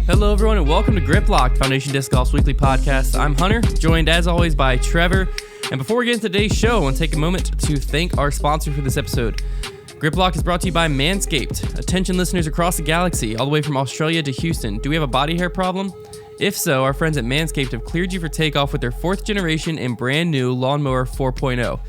Hello, everyone, and welcome to Grip Locked, Foundation Disc Golf's weekly podcast. I'm Hunter, joined as always by Trevor. And before we get into today's show, I want to take a moment to thank our sponsor for this episode. Grip Lock is brought to you by Manscaped. Attention listeners across the galaxy, all the way from Australia to Houston. Do we have a body hair problem? If so, our friends at Manscaped have cleared you for takeoff with their 4th generation and brand new Lawnmower 4.0.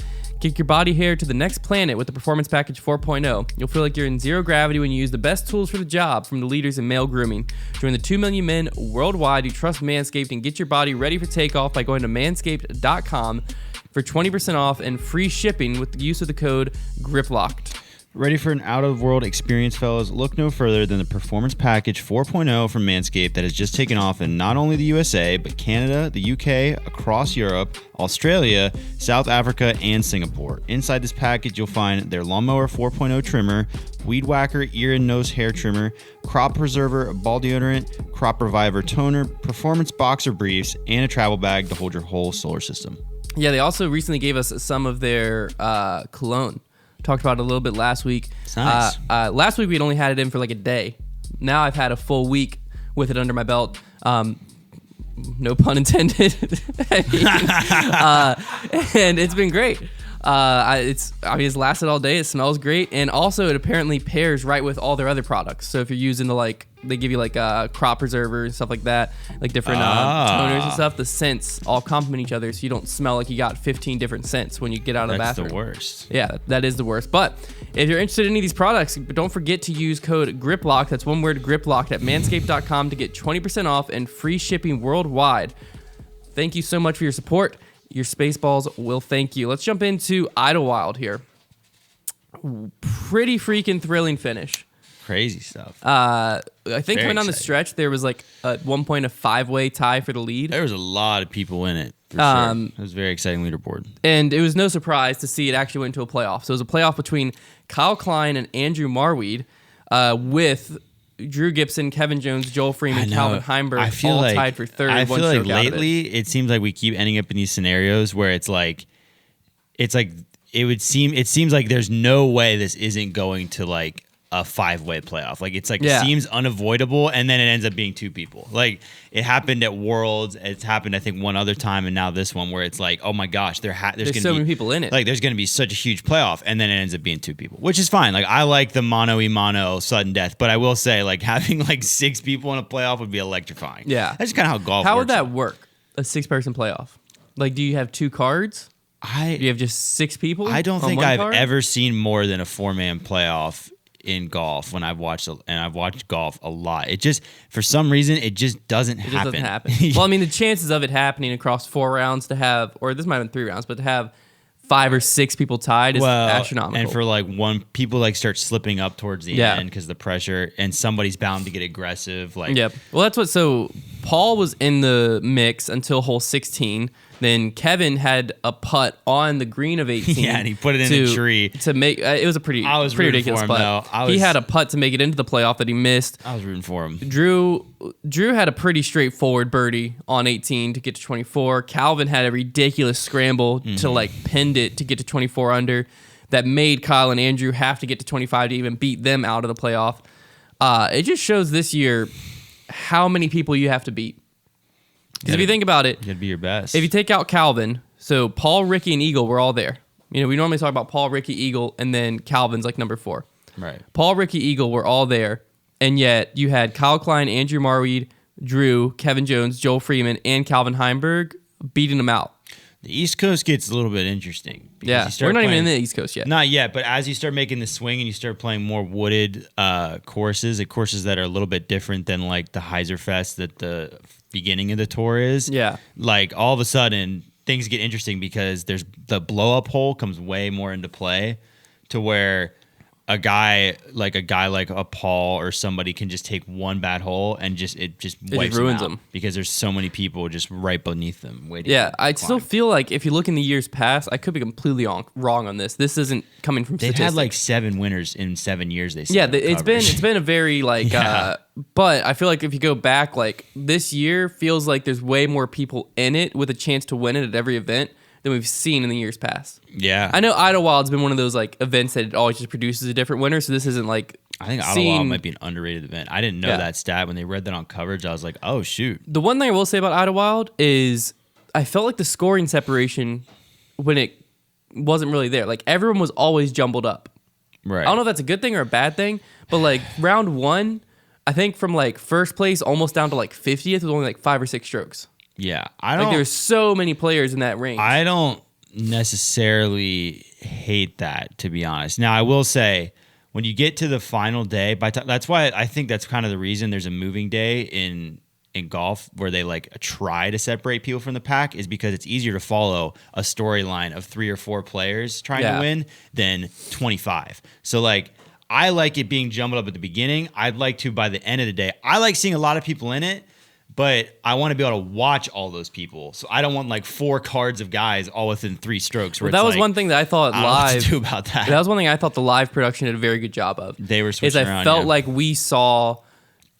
Kick your body hair to the next planet with the Performance Package 4.0. You'll feel like you're in zero gravity when you use the best tools for the job from the leaders in male grooming. Join the 2 million men worldwide who trust Manscaped and get your body ready for takeoff by going to manscaped.com for 20% off and free shipping with the use of the code GRIPLOCKED. Ready for an out-of-world experience, fellas? Look no further than the Performance Package 4.0 from Manscaped that has just taken off in not only the USA, but Canada, the UK, across Europe, Australia, South Africa, and Singapore. Inside this package, you'll find their Lawnmower 4.0 trimmer, Weed Whacker ear and nose hair trimmer, Crop Preserver ball deodorant, Crop Reviver toner, Performance Boxer briefs, and a travel bag to hold your whole solar system. Yeah, they also recently gave us some of their cologne. Talked about it a little bit last week. It's nice. Last week we'd only had it in for like a day. Now I've had a full week with it under my belt. No pun intended. And it's been great. It's lasted all day. It smells great, and also it apparently pairs right with all their other products. So if you're using they give you like crop preserver and stuff like that, like different toners and stuff. The scents all complement each other, so you don't smell like you got 15 different scents when you get out of the bathroom. That's the worst. Yeah, that is the worst. But if you're interested in any of these products, don't forget to use code GRIPLOCK. That's one word, GRIPLOCK, at manscaped.com to get 20% off and free shipping worldwide. Thank you so much for your support. Your Spaceballs will thank you. Let's jump into Idlewild here. Pretty freaking thrilling finish. Crazy stuff. I think Very coming down the exciting. stretch, there was like at one point a 5-way tie for the lead. There was a lot of people in it, for sure. It was a very exciting leaderboard. And it was no surprise to see it actually went to a playoff. So it was a playoff between Kyle Klein and Andrew Marweed with Drew Gibson, Kevin Jones, Joel Freeman, Calvin Heimberg all tied for third. I feel like lately it seems like we keep ending up in these scenarios where it seems like there's no way this isn't going to like a 5-way playoff. Like it seems unavoidable, and then it ends up being 2 people. Like it happened at Worlds. It's happened I think one other time, and now this one where it's like, oh my gosh, there's so many people in it. Like there's going to be such a huge playoff, and then it ends up being 2 people, which is fine. Like I like the mano-a-mano sudden death, but I will say like having like 6 people in a playoff would be electrifying. Yeah, that's just kind of how golf works. How would that work? A 6-person playoff? Like, do you have 2 cards? Do you have just 6 people? I don't think I've card? ever seen more than a 4-man playoff in golf when I've watched golf a lot. It just, for some reason, it just doesn't happen. It doesn't happen. Well, I mean, the chances of it happening across 4 rounds to have, or this might have been 3 rounds, but to have 5 or 6 people tied is astronomical. And for like people like start slipping up towards the end because the pressure, and somebody's bound to get aggressive. Like, yep. Well, so Paul was in the mix until hole 16. Then Kevin had a putt on the green of 18. Yeah, and he put it in a tree to make. It was a pretty ridiculous putt. He had a putt to make it into the playoff that he missed. I was rooting for him. Drew had a pretty straightforward birdie on 18 to get to 24. Calvin had a ridiculous scramble to like pinned it to get to 24 under. That made Kyle and Andrew have to get to 25 to even beat them out of the playoff. It just shows this year how many people you have to beat. Because if you think about it, you gotta be your best. If you take out Calvin, so Paul, Ricky, and Eagle were all there. You know, we normally talk about Paul, Ricky, Eagle, and then Calvin's like number 4. Right. Paul, Ricky, Eagle were all there, and yet you had Kyle Klein, Andrew Marweed, Drew, Kevin Jones, Joel Freeman, and Calvin Heimberg beating them out. The East Coast gets a little bit interesting. Yeah, we're not even in the East Coast yet. Not yet, but as you start making the swing and you start playing more wooded courses that are a little bit different than like the Heiserfest that the beginning of the tour is. Yeah. Like all of a sudden things get interesting because there's the blow up hole comes way more into play to where a guy like a Paul or somebody can just take one bad hole and it just ruins them because there's so many people just right beneath them waiting. Yeah, I still feel like if you look in the years past, I could be completely wrong on this. This isn't coming from statistics. They've had like 7 winners in 7 years. They said. Yeah, it's been a very like. Yeah. But I feel like if you go back, like this year feels like there's way more people in it with a chance to win it at every event. than we've seen in the years past. Yeah. I know Idlewild's been one of those like events that it always just produces a different winner, so this isn't like I think Idlewild might be an underrated event. I didn't know that stat. When they read that on coverage, I was like, oh, shoot. The one thing I will say about Idlewild is I felt like the scoring separation when it wasn't really there. Like, everyone was always jumbled up. Right. I don't know if that's a good thing or a bad thing, but like round one, I think from like first place almost down to like 50th was only like 5 or 6 strokes. Yeah. There's so many players in that range. I don't necessarily hate that, to be honest. Now, I will say, when you get to the final day, that's why I think that's kind of the reason there's a moving day in golf where they like try to separate people from the pack, is because it's easier to follow a storyline of 3 or 4 players trying to win than 25. So like, I like it being jumbled up at the beginning. I'd like to by the end of the day. I like seeing a lot of people in it, but I want to be able to watch all those people. So I don't want like 4 cards of guys all within 3 strokes. Where that was one thing that I thought I don't know live. what to do about that. That was one thing I thought the live production did a very good job of. They were switching around. I felt like we saw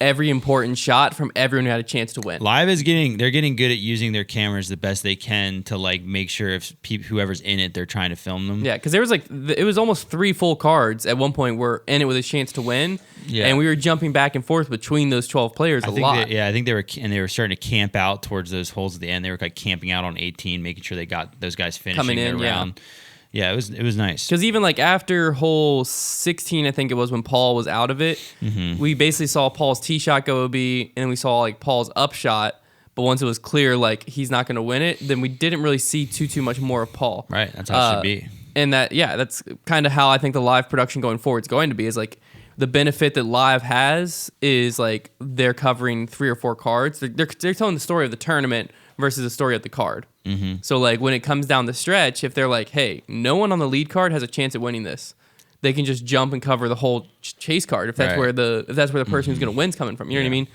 every important shot from everyone who had a chance to win. Live is they're getting good at using their cameras the best they can to like make sure if whoever's in it, they're trying to film them. Yeah, because there was like it was almost 3 full cards at one point were in it with a chance to win. Yeah, and we were jumping back and forth between those 12 players a lot. I think they were starting to camp out towards those holes at the end. They were like camping out on 18, making sure they got those guys finishing their round. Yeah, it was nice. Because even like after hole 16, I think it was when Paul was out of it, we basically saw Paul's tee shot go OB, and then we saw like Paul's up shot. But once it was clear like he's not going to win it, then we didn't really see too much more of Paul. Right, that's how it should be. And that's kind of how I think the live production going forward is going to be. Is like the benefit that live has is like they're covering 3 or 4 cards. They're telling the story of the tournament versus the story of the card. Mm-hmm. So like when it comes down the stretch, if they're like, hey, no one on the lead card has a chance at winning this, they can just jump and cover the whole chase card if that's where the person who's going to win's coming from. You know what I mean?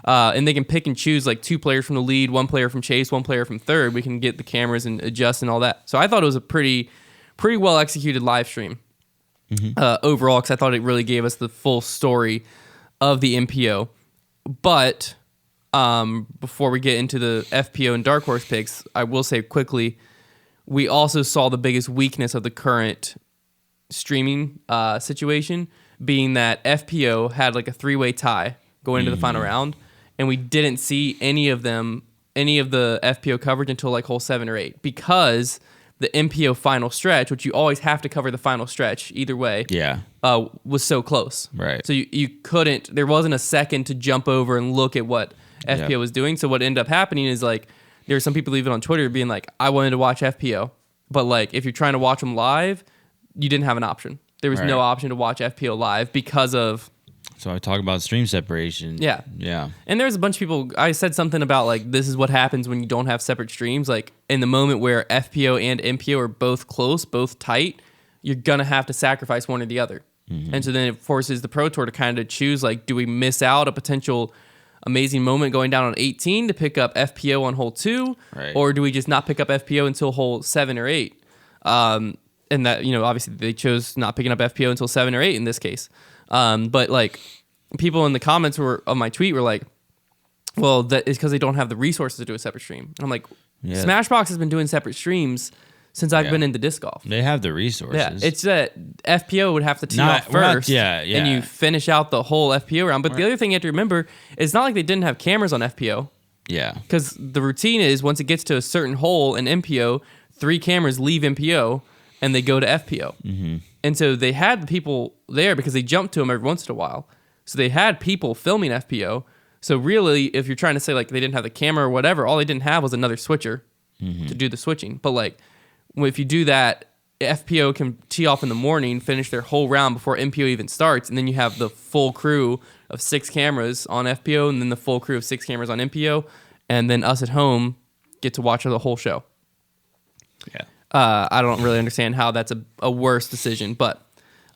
And they can pick and choose like 2 players from the lead, 1 player from chase, 1 player from third. We can get the cameras and adjust and all that. So I thought it was a pretty well executed live stream overall, because I thought it really gave us the full story of the MPO. But before we get into the FPO and Dark Horse picks, I will say quickly, we also saw the biggest weakness of the current streaming situation being that FPO had like a 3-way tie going into the final round, and we didn't see any of the FPO coverage until like hole 7 or 8, because the MPO final stretch, which you always have to cover the final stretch either way, was so close. Right. So you couldn't, there wasn't a second to jump over and look at what FPO was doing. So what ended up happening is like there were some people even on Twitter being like, I wanted to watch FPO, but like if you're trying to watch them live, you didn't have an option. There was no option to watch FPO live because of. So I talk about stream separation. Yeah. And there's a bunch of people. I said something about like this is what happens when you don't have separate streams. Like in the moment where FPO and MPO are both close, both tight, you're gonna have to sacrifice one or the other. Mm-hmm. And so then it forces the Pro Tour to kind of choose like, do we miss out a potential amazing moment going down on 18 to pick up FPO on hole 2, or do we just not pick up FPO until hole 7 or 8? And that, obviously they chose not picking up FPO until 7 or 8 in this case. But like people in the comments of my tweet were like, well, that is because they don't have the resources to do a separate stream. And I'm like, Smashbox has been doing separate streams since I've been into disc golf. They have the resources. Yeah, it's that FPO would have to tee off first, and you finish out the whole FPO round. But the other thing you have to remember is it's not like they didn't have cameras on FPO. Yeah. Because the routine is once it gets to a certain hole in MPO, 3 cameras leave MPO and they go to FPO. Mm-hmm. And so they had the people there because they jumped to them every once in a while. So they had people filming FPO. So really, if you're trying to say like they didn't have the camera or whatever, all they didn't have was another switcher to do the switching. But like if you do that, FPO can tee off in the morning, finish their whole round before MPO even starts, and then you have the full crew of 6 cameras on FPO, and then the full crew of 6 cameras on MPO, and then us at home get to watch the whole show. Yeah. I don't really understand how that's a worse decision, but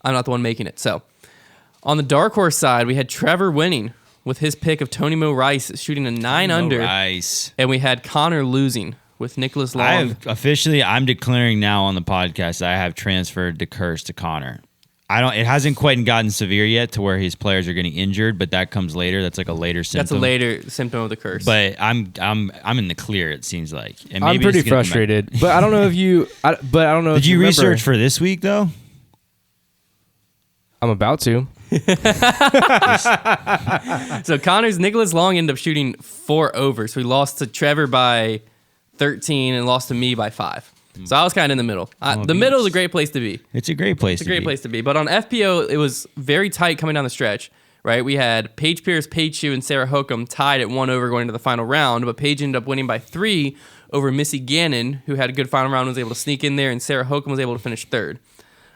I'm not the one making it. So on the Dark Horse side, we had Trevor winning with his pick of Tony Mo Rice shooting a 9 under. Rice. And we had Konner losing with Nicholas Long. I'm declaring now on the podcast I have transferred the curse to Konner. It hasn't quite gotten severe yet to where his players are getting injured, but that comes later. That's like a later symptom. That's a later symptom of the curse. But I'm in the clear. It seems like. And I'm pretty frustrated, but I don't know if you. But I don't know. Did if you remember. research for this week though? I'm about to. So Connor's Nicholas Long ended up shooting 4 over. So he lost to Trevor by 13 and lost to me by 5. So I was kind of in the middle. The middle is a great place to be. It's a great place. It's a great place to be. But on FPO, it was very tight coming down the stretch. Right, we had Paige Pierce, Paige Shue, and Sarah Hokum tied at 1 over going into the final round, but Paige ended up winning by 3 over Missy Gannon, who had a good final round and was able to sneak in there, and Sarah Hokum was able to finish 3rd.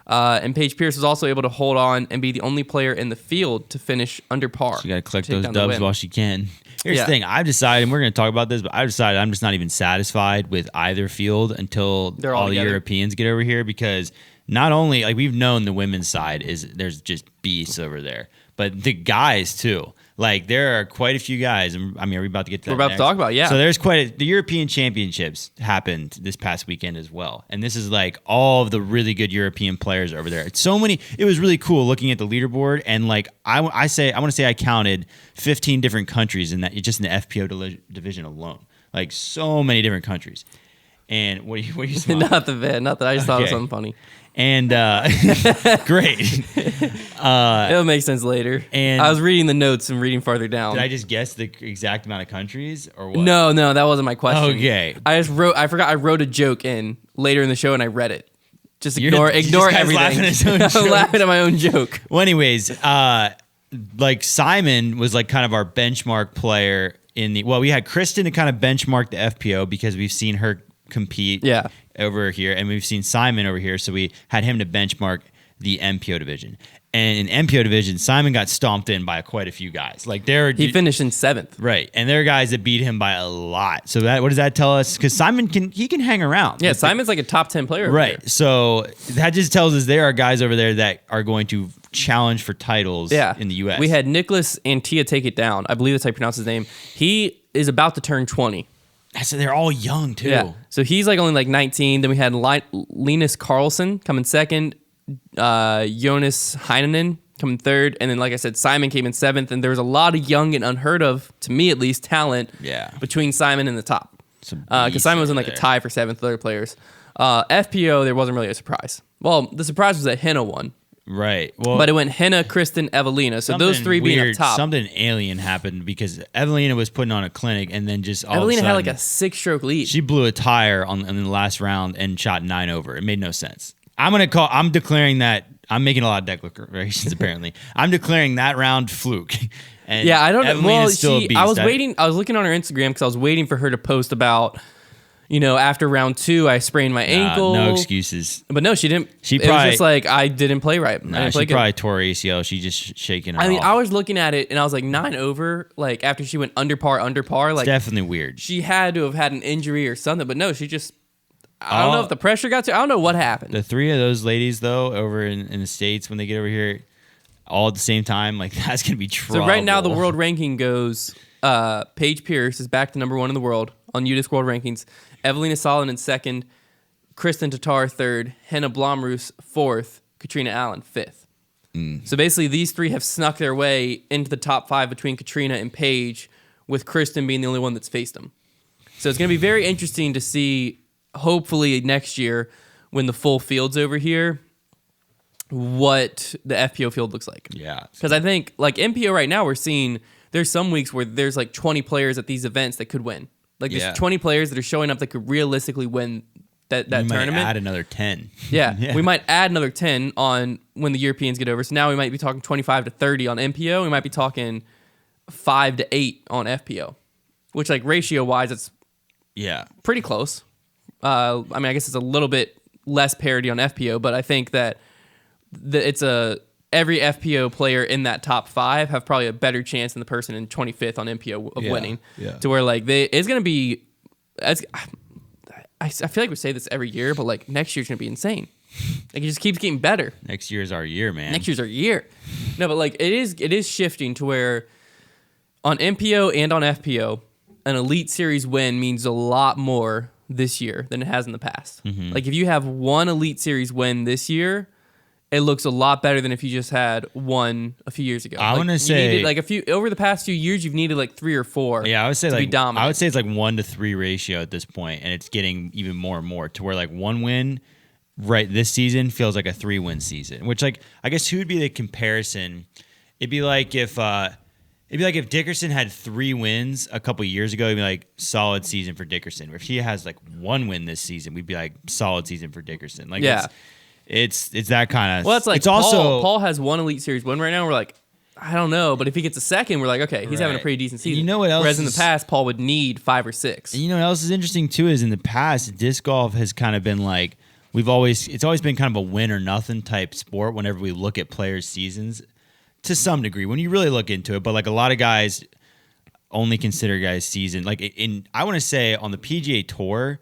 And Paige Pierce was also able to hold on and be the only player in the field to finish under par. So you got to collect those dubs while she can. Here's the thing. I've decided, and we're going to talk about this, but I've decided I'm just not even satisfied with either field until all the Europeans get over here, because not only, like, we've known the women's side there's just beasts over there, but the guys too. Like, there are quite a few guys. I mean, are we about to get to that? We're about to talk about, yeah. So there's the European Championships happened this past weekend as well. And this is like all of the really good European players over there. It's so many. It was really cool looking at the leaderboard. And like, I want to say I counted 15 different countries in that, just in the FPO division alone. Like, so many different countries. And what are you smiling? Nothing. I just thought it was something funny. And great. It'll make sense later. And I was reading the notes and reading farther down. Did I just guess the exact amount of countries or what? No, that wasn't my question. Okay. I forgot I wrote a joke in later in the show and I read it. Just ignore everything. Laughing at his own joke. I'm laughing at my own joke. Well, anyways, like Simon was like kind of our benchmark player we had Kristen to kind of benchmark the FPO because we've seen her compete over here, and we've seen Simon over here, so we had him to benchmark the MPO division. And in MPO division, Simon got stomped in by quite a few guys. Like he finished in 7th, right? And there are guys that beat him by a lot. So what does that tell us? Because Simon can hang around. Yeah, Simon's like a top 10 player, right? Over there. So that just tells us there are guys over there that are going to challenge for titles in the U.S. We had Nicholas Antia take it down. I believe that's how you pronounce his name. He is about to turn 20. So they're all young too. Yeah. So he's like only like 19. Then we had Linus Carlson coming 2nd, Jonas Heinonen coming 3rd, and then like I said, Simon came in 7th. And there was a lot of young and unheard of, to me at least, talent between Simon and the top. Because Simon was in like a tie for 7th with other players. FPO, there wasn't really a surprise. Well, the surprise was that Henna won. Right. Well, but it went Henna, Kristen, Evelina. So those 3 being up top. Something alien happened because Evelina was putting on a clinic, and then just all Evelina of a sudden, had like a 6-stroke lead. She blew a tire in the last round and shot 9 over. It made no sense. I'm declaring that. I'm making a lot of declarations apparently. I'm declaring that round fluke. And yeah, I don't know. Well, I was waiting. I was looking on her Instagram because I was waiting for her to post about. After round 2, I sprained my ankle. No excuses. But no, she didn't. It was just like, I didn't play right. She probably tore ACL. She just shaking her off. I was looking at it, and I was like, 9 over, like, after she went under par. Like, it's definitely weird. She had to have had an injury or something, but no, she just, I don't know if the pressure got to her. I don't know what happened. The 3 of those ladies, though, over in the States, when they get over here, all at the same time, like, that's going to be trouble. So right now, the world ranking goes, Paige Pierce is back to number 1 in the world on UDisc World Rankings. Evelina Solon in 2nd, Kristen Tatar 3rd, Henna Blomroos 4th, Katrina Allen 5th. So basically, these 3 have snuck their way into the top 5 between Katrina and Paige, with Kristen being the only one that's faced them. So it's going to be very interesting to see, hopefully next year, when the full field's over here, what the FPO field looks like. Yeah. Because I think, like, MPO right now, we're seeing there's some weeks where there's like 20 players at these events that could win. Like, there's 20 players that are showing up that could realistically win that tournament. We might add another 10. Yeah, we might add another 10 on when the Europeans get over. So now we might be talking 25 to 30 on MPO. We might be talking 5 to 8 on FPO, which, like, ratio-wise, it's pretty close. I mean, I guess it's a little bit less parity on FPO, but I think that it's every FPO player in that top 5 have probably a better chance than the person in 25th on MPO of winning. Yeah. To where, like, it's going to be... I feel like we say this every year, but, like, next year's going to be insane. Like, it just keeps getting better. Next year's our year, man. Next year's our year. No, but, like, it is shifting to where on MPO and on FPO, an Elite Series win means a lot more this year than it has in the past. Mm-hmm. Like, if you have one Elite Series win this year, it looks a lot better than if you just had one a few years ago. I want to say over the past few years, you've needed like 3 or 4. Yeah, I would say to like be dominant. I would say it's like 1 to 3 ratio at this point, and it's getting even more and more to where like 1 win right this season feels like a 3-win season. Which like I guess who would be the comparison? It'd be like if Dickerson had 3 wins a couple years ago, it'd be like solid season for Dickerson. If he has like 1 win this season, we'd be like solid season for Dickerson. Like it's that kind of. Well, it's like it's also Paul has 1 Elite Series win right now. We're like, I don't know, but if he gets a second, we're like, okay, he's having a pretty decent season. You know what else? Whereas in the past, Paul would need 5 or 6. And you know what else is interesting too is in the past, disc golf has kind of been like it's always been kind of a win or nothing type sport. Whenever we look at players' seasons, to some degree, when you really look into it, but like a lot of guys only consider guys' season like I want to say on the PGA Tour.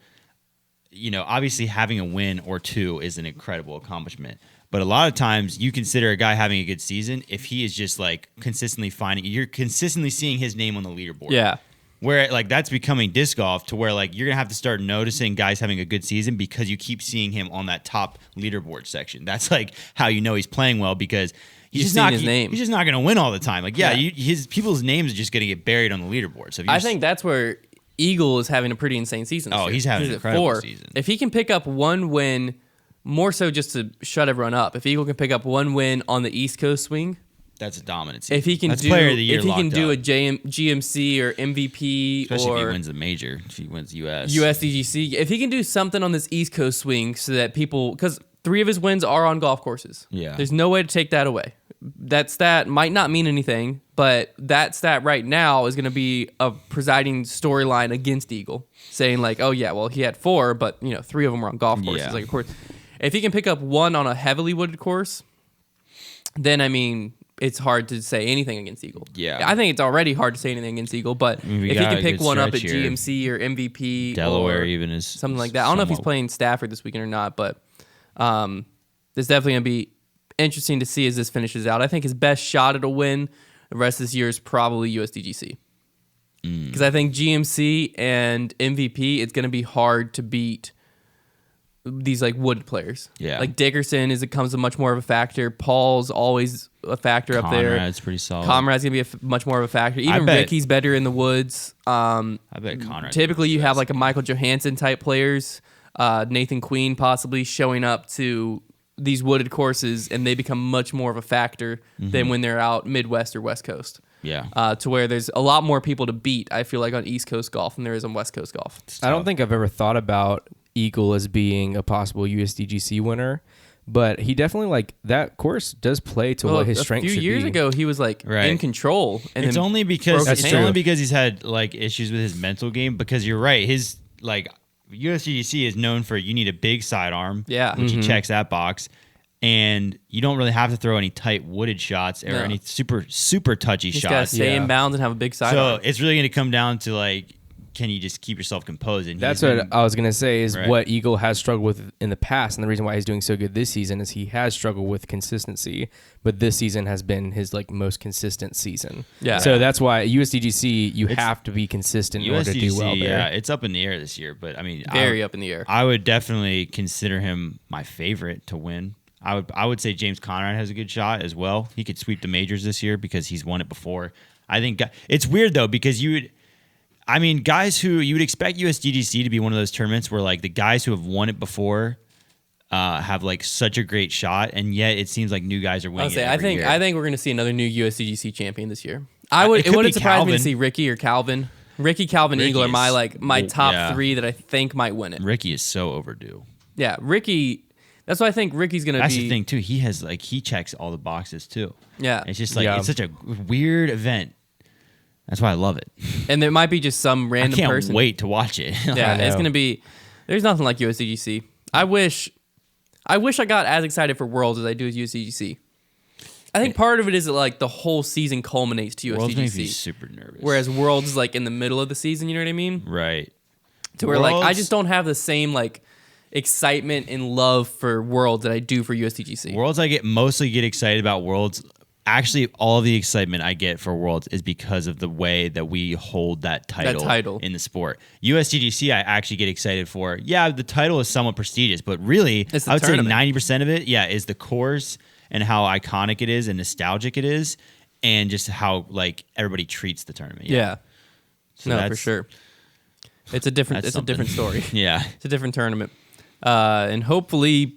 You know, obviously having a win or 2 is an incredible accomplishment. But a lot of times you consider a guy having a good season if he is just like you're consistently seeing his name on the leaderboard. Yeah. Where like that's becoming disc golf to where like you're going to have to start noticing guys having a good season because you keep seeing him on that top leaderboard section. That's like how you know he's playing well because he's just not going to win all the time. Like, his people's names are just going to get buried on the leaderboard. So I think that's where Eagle is having a pretty insane season. Oh, he's having an incredible season. If he can pick up 1 win, more so just to shut everyone up. If Eagle can pick up 1 win on the East Coast swing, that's a dominant season. If he can do a GMC or MVP, especially or if he wins the major, if he wins USDGC, if he can do something on this East Coast swing, so that because 3 of his wins are on golf courses. Yeah, there's no way to take that away. That stat might not mean anything, but that stat right now is going to be a presiding storyline against Eagle, saying like, oh yeah, well he had 4, but 3 of them were on golf courses. Yeah. Like, of course, if he can pick up 1 on a heavily wooded course, then I mean, it's hard to say anything against Eagle. Yeah, I think it's already hard to say anything against Eagle, but if he can pick 1 up at GMC or MVP, Delaware or even is something like that. I don't know if he's playing Stafford this weekend or not, but there's definitely going to be interesting to see as this finishes out. I think his best shot at a win the rest of this year is probably USDGC. Because I think GMC and MVP, it's going to be hard to beat these like wood players. Yeah. Like Dickerson becomes a much more of a factor. Paul's always a factor up there. Conrad's pretty solid. Conrad's going to be much more of a factor. Even Ricky's better in the woods. I bet Konner. Typically you have like a Michael Johansson type players, Nathan Queen possibly showing up to these wooded courses, and they become much more of a factor than when they're out Midwest or West Coast. Yeah. To where there's a lot more people to beat, I feel like, on East Coast golf than there is on West Coast golf. I don't think I've ever thought about Eagle as being a possible USDGC winner, but he definitely, like, that course does play to what his strength should be. A few years ago, he was, like, in control. And it's only because he's had, like, issues with his mental game, because you're right. His, like, USDGC is known for you need a big sidearm, which he checks that box, and you don't really have to throw any tight wooded shots or any super touchy shots. He's got to stay in bounds and have a big sidearm. So it's really going to come down to, like, can you just keep yourself composed? And that's what I was going to say is what Eagle has struggled with in the past, and the reason why he's doing so good this season is he has struggled with consistency, but this season has been his like most consistent season. Yeah. So that's why USDGC, you have to be consistent in order to do well there. Yeah, it's up in the air this year, but I mean, very up in the air. I would definitely consider him my favorite to win. I would say James Conrad has a good shot as well. He could sweep the majors this year because he's won it before. I think it's weird though, because guys who you would expect USDGC to be one of those tournaments where like the guys who have won it before have like such a great shot, and yet it seems like new guys are winning. I think we're going to see another new USDGC champion this year. It wouldn't surprise me to see Ricky or Calvin. Calvin, Eagle are my top 3 that I think might win it. Ricky is so overdue. Yeah, Ricky. That's why I think Ricky's going to be. That's the thing too. He checks all the boxes too. Yeah, it's just like it's such a weird event. That's why I love it. And there might be just some random person. I can't wait to watch it. Yeah, it's going to be... There's nothing like USDGC. I wish I got as excited for Worlds as I do as USDGC. I think part of it is that like the whole season culminates to USDGC. Worlds makes me super nervous. Whereas Worlds is like in the middle of the season, you know what I mean? Right. To where like I just don't have the same like excitement and love for Worlds that I do for USDGC. Worlds, I mostly get excited about Worlds actually all the excitement I get for Worlds is because of the way that we hold that title in the sport. USDGC, I actually get excited for. Yeah, the title is somewhat prestigious, but really, I would say 90% of it, is the course and how iconic it is and nostalgic it is, and just how like everybody treats the tournament. Yeah. So for sure. It's a different story. Yeah. It's a different tournament. And hopefully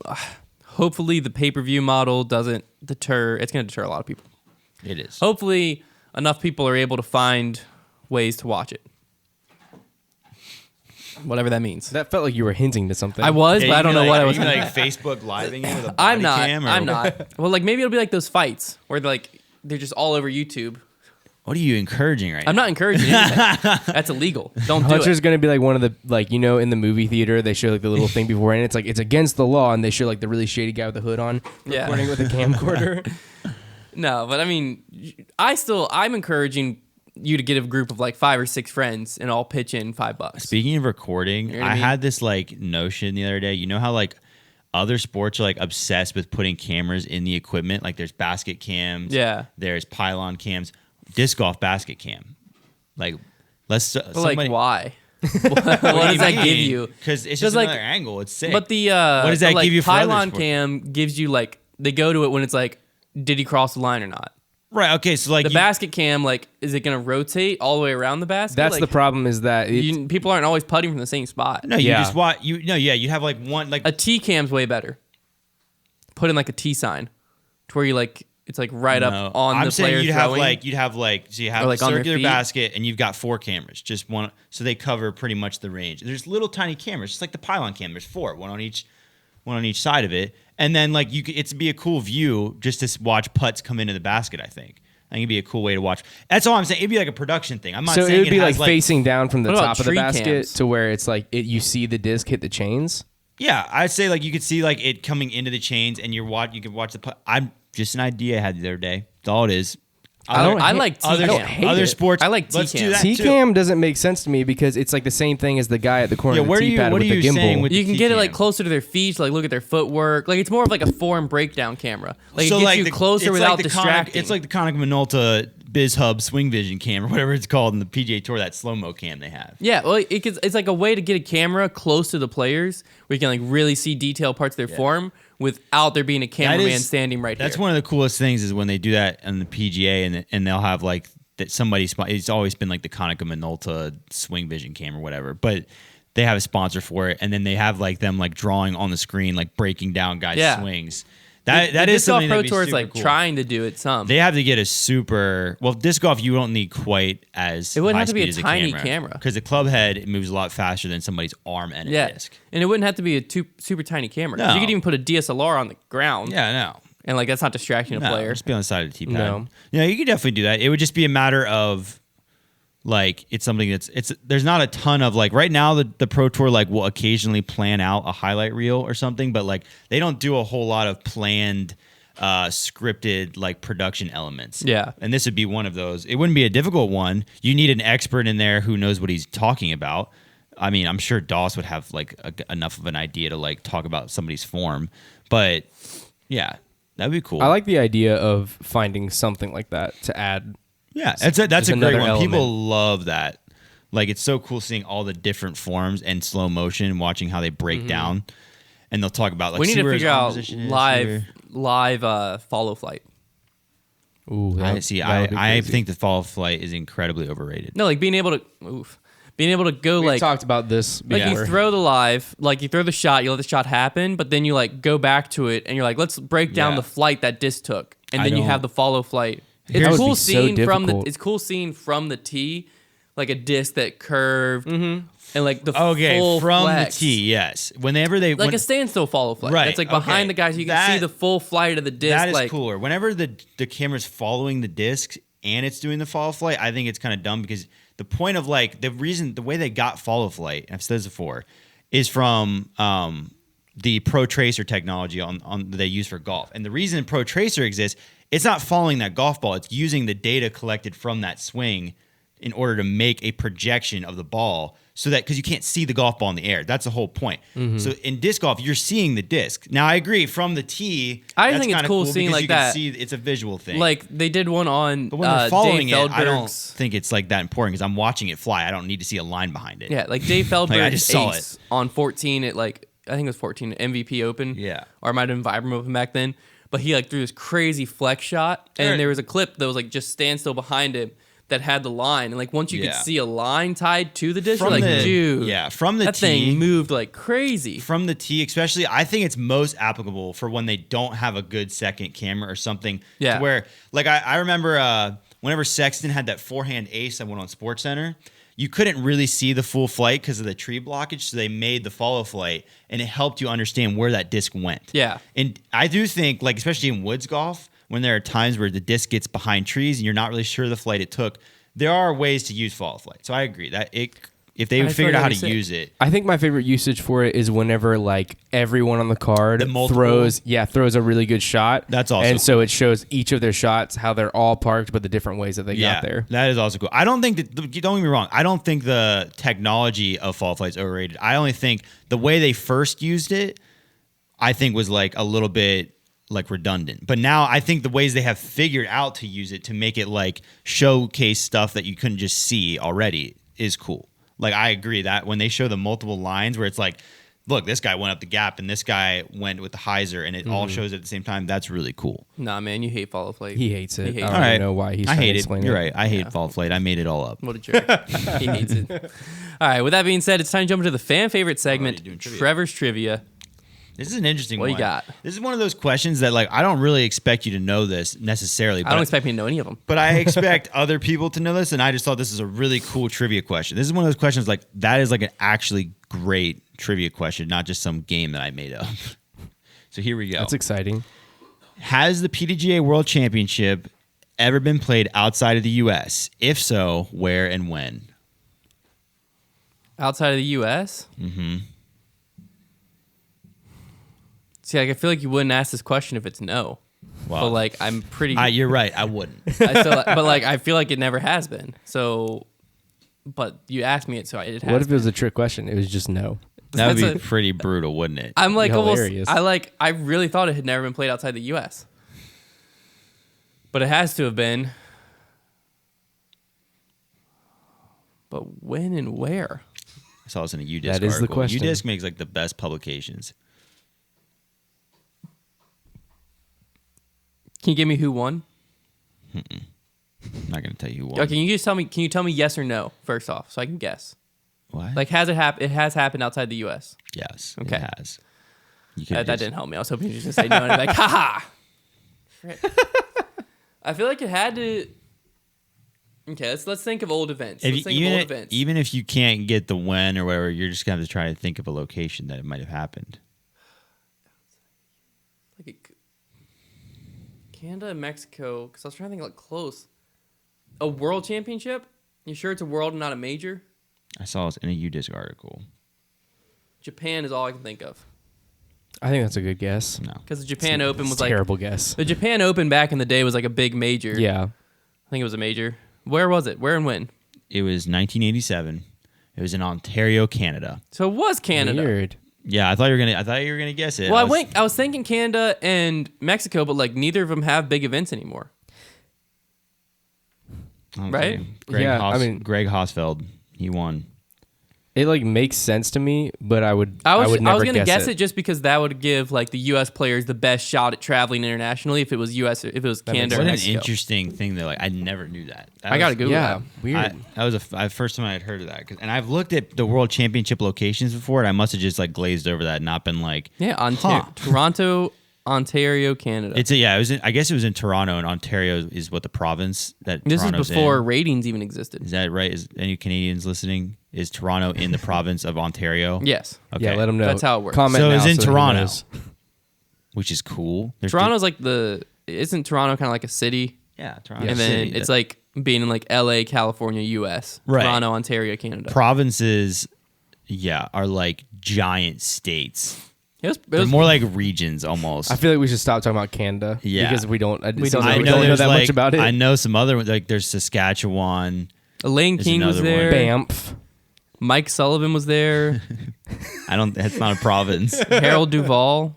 the pay-per-view model doesn't deter. It's going to deter a lot of people. It is. Hopefully enough people are able to find ways to watch it. Whatever that means. That felt like you were hinting to something. I was, but I don't know what I was. You like Facebook living it with a body cam? I'm not. Well, like maybe it'll be like those fights where they're just all over YouTube. What are you encouraging right now? I'm not encouraging anything. That's illegal. Don't do it. Hunter's going to be like one of the, like, you know, in the movie theater, they show like the little thing before, and it's like, it's against the law, and they show like the really shady guy with the hood on, recording with a camcorder. No, but I mean, I'm encouraging you to get a group of like 5 or 6 friends and all pitch in $5. Speaking of recording, I had this like notion the other day. You know how like other sports are like obsessed with putting cameras in the equipment? Like there's basket cams. Yeah. There's pylon cams. Disc golf basket cam. Like, like why? what does that give you? Because it's just another angle. It's sick. But the what does that give you for pylon cam gives you like, they go to it when it's like, did he cross the line or not? Right. Okay. So like the basket cam, like, is it going to rotate all the way around the basket? That's like, the problem. Is that people aren't always putting from the same spot. No, you just watch. You have like one like a T cam's way better. Put in like a T sign, to where you like. It's like right up on the player throwing. You'd have so you have like a circular basket and you've got 4 cameras, just one, so they cover pretty much the range. There's little tiny cameras, just like the pylon cam. There's 4, one on each side of it, and then like it'd be a cool view just to watch putts come into the basket. I think it'd be a cool way to watch. That's all I'm saying. It'd be like a production thing. I'm not saying it would be like facing down from the top of the basket cams? To where it's like you see the disc hit the chains. Yeah, I'd say like you could see like it coming into the chains, and you could watch the putt. Just an idea I had the other day. That's all it is. I like T-cam. Other sports. I like T-cam. T-cam doesn't make sense to me because it's like the same thing as the guy at the corner of the T-pad with the gimbal. You can get it like closer to their feet to like look at their footwork. Like it's more of like a form breakdown camera. Like it gets you closer without distracting. It's like the Konica Minolta BizHub Swing Vision cam or whatever it's called in the PGA Tour, that slow-mo cam they have. Yeah, well, it's like a way to get a camera close to the players where you can like really see detailed parts of their form without there being a cameraman standing right here. That's one of the coolest things is when they do that on the PGA and they'll have like that it's always been like the Konica Minolta Swing Vision cam or whatever, but they have a sponsor for it, and then they have like them like drawing on the screen, like breaking down guys' swings. That is something Disc Golf Pro Tour is like cool. Trying to do it some. They have to get a super... Well, disc golf, you don't need quite as it wouldn't have to be a tiny camera. Because the club head, it moves a lot faster than somebody's arm and a disc. And it wouldn't have to be a super tiny camera. No. You could even put a DSLR on the ground. Yeah, no. And like that's not distracting a player. Just be on the side of the T-pad. No. Yeah, you could definitely do that. It would just be a matter of... Like it's something there's not a ton of like right now the Pro Tour like will occasionally plan out a highlight reel or something, but like they don't do a whole lot of planned scripted like production elements. Yeah. And this would be one of those. It wouldn't be a difficult one. You need an expert in there who knows what he's talking about. I mean, I'm sure Doss would have like enough of an idea to like talk about somebody's form, but yeah, that'd be cool. I like the idea of finding something like that to add. Yeah, that's a great one. Element. People love that. Like, it's so cool seeing all the different forms and slow motion and watching how they break down. And they'll talk about, like, we need to figure out live follow flight. Ooh, I think the follow flight is incredibly overrated. No, like being able to go we like talked about this before. Like you throw the live, like you throw the shot, you let the shot happen, but then you like go back to it and you're like, let's break down the flight that disc took, and then you have the follow flight. It's cool seeing from the tee, like a disc that curved and like the full flex. The tee. Yes, whenever they a standstill follow flight. Right, It's like behind the guys, you can see the full flight of the disc. That is cooler. Whenever the camera's following the disc and it's doing the follow flight, I think it's kind of dumb because the point of like the way they got follow flight, and I've said this before, is from the Pro Tracer technology on that they use for golf. And the reason Pro Tracer exists, it's not following that golf ball. It's using the data collected from that swing in order to make a projection of the ball so that because you can't see the golf ball in the air. That's the whole point. So in disc golf, you're seeing the disc. Now I agree from the tee. I think it's cool seeing like that. See, it's a visual thing. Like they did one on. But when they're following Dave it, I don't think it's like that important because I'm watching it fly. I don't need to see a line behind it. Yeah, like Dave Feldberg's I just saw ace on 14 at like I think it was 14 MVP Open. Yeah, or it might have been Vibram Open back then. But he like threw this crazy flex shot, and there was a clip that was like just standstill behind him. That had the line, and like once you could see a line tied to the disc, you're like, dude, from the that tee, thing moved like crazy. From the tee, especially, I think it's most applicable for when they don't have a good second camera or something. Yeah, to where like I remember whenever Sexton had that forehand ace that went on SportsCenter, you couldn't really see the full flight because of the tree blockage, so they made the follow flight, and it helped you understand where that disc went. Yeah, and I do think like especially in woods golf. When there are times where the disc gets behind trees and you're not really sure the flight it took, there are ways to use follow flight. So I agree that if they figured out how to use it. I think my favorite usage for it is whenever like everyone on the card throws a really good shot. That's also and so it shows each of their shots how they're all parked, but the different ways that they got there. That is also cool. I don't think that. Don't get me wrong. I don't think the technology of follow flight is overrated. I only think the way they first used it, I think was like a little bit. Like redundant, but now I think the ways they have figured out to use it to make it like showcase stuff that you couldn't just see already is cool. Like I agree that when they show the multiple lines where it's like, look, this guy went up the gap and this guy went with the hyzer and it all shows at the same time. That's really cool. Nah, man, you hate follow flight. He hates it. I don't even know why he's. I hate it. You're right. I hate follow flight. I made it all up. What a jerk. He hates it. All right. With that being said, it's time to jump into the fan favorite segment, Trevor's Trivia. This is an interesting one. What you got? This is one of those questions that, like, I don't really expect you to know this necessarily. I don't expect me to know any of them. But I expect other people to know this, and I just thought this is a really cool trivia question. This is one of those questions, like, that is, like, an actually great trivia question, not just some game that I made up. So here we go. That's exciting. Has the PDGA World Championship ever been played outside of the U.S.? If so, where and when? Outside of the U.S.? Mm-hmm. See, like, I feel like you wouldn't ask this question if it's no. Wow. But, like, I'm pretty... you're right. I wouldn't. But, like, I feel like it never has been. So, but you asked me it, so it has What if it was a trick question? It was just no. That would be pretty brutal, wouldn't it? I'm, like, almost... I really thought it had never been played outside the U.S. But it has to have been. But when and where? I saw this in a UDisc That is article. the question. UDisc makes, like, the best publications. Can you give me who won? I'm not gonna tell you who won. Okay, can you just tell me? Can you tell me yes or no first off, so I can guess? What? Like, has it happened? It has happened outside the U.S. Yes. Okay. It has. That didn't help me. I was hoping you were just gonna say no, and I'd be like, haha. I feel like it had to. Okay, let's think of old events. Even if you can't get the when or whatever, you're just gonna have to try to think of a location that it might have happened. Like Canada and Mexico, because I was trying to think like close. A world championship? You sure it's a world and not a major? I saw this in a UDisc article. Japan is all I can think of. I think that's a good guess. No, because the Japan Open was like terrible guess. The Japan Open back in the day was like a big major. Yeah, I think it was a major. Where was it? Where and when? It was 1987. It was in Ontario, Canada. So it was Canada. Weird. Yeah, I thought you were gonna guess it. Well, I was thinking Canada and Mexico, but like neither of them have big events anymore. Right? Greg Hosfeld, he won. It like makes sense to me, but I would I was never gonna guess it just because that would give like the U.S. players the best shot at traveling internationally if it was U.S. if it was Canada or Mexico. What an interesting thing though. Like I never knew that. I gotta Google that. Weird. That was the first time I had heard of that. And I've looked at the World Championship locations before, and I must have just like glazed over that, and not been like, Toronto, Ontario, Canada. I guess it was in Toronto, and Ontario is what the province that. This Toronto's is before in. ratings even existed. Is that right? Is any Canadians listening? Is Toronto in the province of Ontario? Yes. Okay. Yeah, let them know. That's how it works. Comment so now it's in so Toronto, which is cool. Toronto's like isn't Toronto kind of like a city? Yeah, Toronto. And then it's like being in like LA, California, US. Right. Toronto, Ontario, Canada. Provinces, are like giant states. It They're was more like regions almost. I feel like we should stop talking about Canada. Yeah. Because we don't know that much about it. I know some other, like there's Saskatchewan. Elaine King was there. Banff. Mike Sullivan was there. That's not a province. Harold Duvall.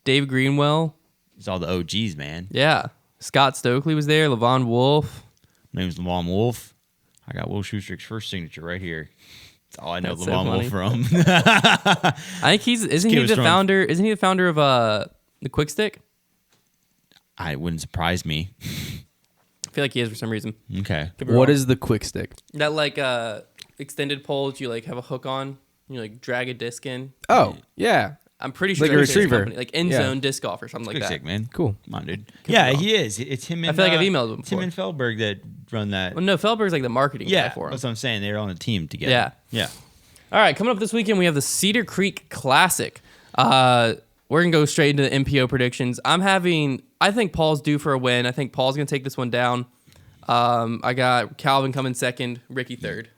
Dave Greenwell. It's all the OGs, man. Yeah. Scott Stokely was there. Levon Wolf. My name's Levon Wolf. I got Will Schuster's first signature right here. That's all I know Levon Wolf from. I think isn't he the founder of the Quick Stick? It wouldn't surprise me. I feel like he is for some reason. Okay. What is the Quick Stick? That extended pole that you have a hook on. You drag a disc in. Oh, yeah. I'm pretty sure like a retriever, like End Zone Disc Golf or something like that. Sick, man. Cool. Come on, dude. Yeah, he is. It's him. And, I feel like I've emailed him before. Tim and Feldberg that run that. Well, no, Feldberg's like the marketing guy for him. That's what I'm saying. They're on a team together. Yeah. Yeah. All right, coming up this weekend, we have the Cedar Creek Classic. We're going to go straight into the MPO predictions. I think Paul's due for a win. I think Paul's going to take this one down. I got Calvin coming second, Ricky third.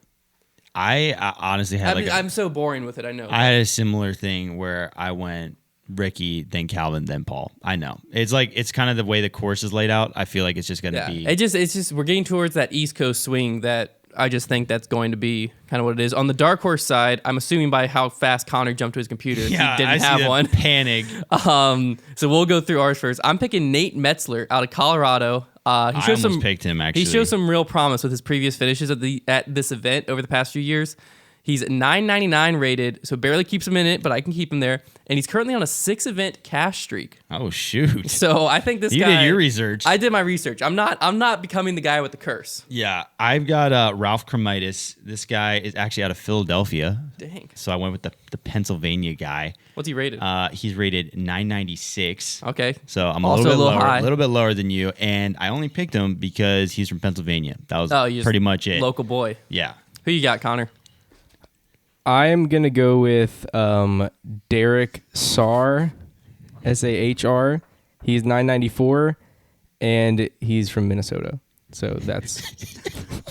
I honestly had I'm so boring with it, I know. I had a similar thing where I went Ricky, then Calvin, then Paul. I know. It's kind of the way the course is laid out. I feel like it's just going to be... It's just we're getting towards that East Coast swing that I just think that's going to be kind of what it is. On the dark horse side, I'm assuming by how fast Konner jumped to his computer, he didn't have one. Panic. So we'll go through ours first. I'm picking Nate Metzler out of Colorado. I almost picked him, actually. He shows some real promise with his previous finishes at this event over the past few years. He's 999 rated, so barely keeps him in it, but I can keep him there. And he's currently on a 6-event cash streak. Oh, shoot. So I think this guy... You did your research. I did my research. I'm not becoming the guy with the curse. Yeah, I've got Ralph Cremitis. This guy is actually out of Philadelphia. Dang. So I went with the Pennsylvania guy. What's he rated? He's rated 996. Okay. So I'm also a little bit lower than you. And I only picked him because he's from Pennsylvania. That was pretty much it. Local boy. Yeah. Who you got, Konner? I am going to go with Derek Sahr, Sahr. He's 994, and he's from Minnesota. So that's...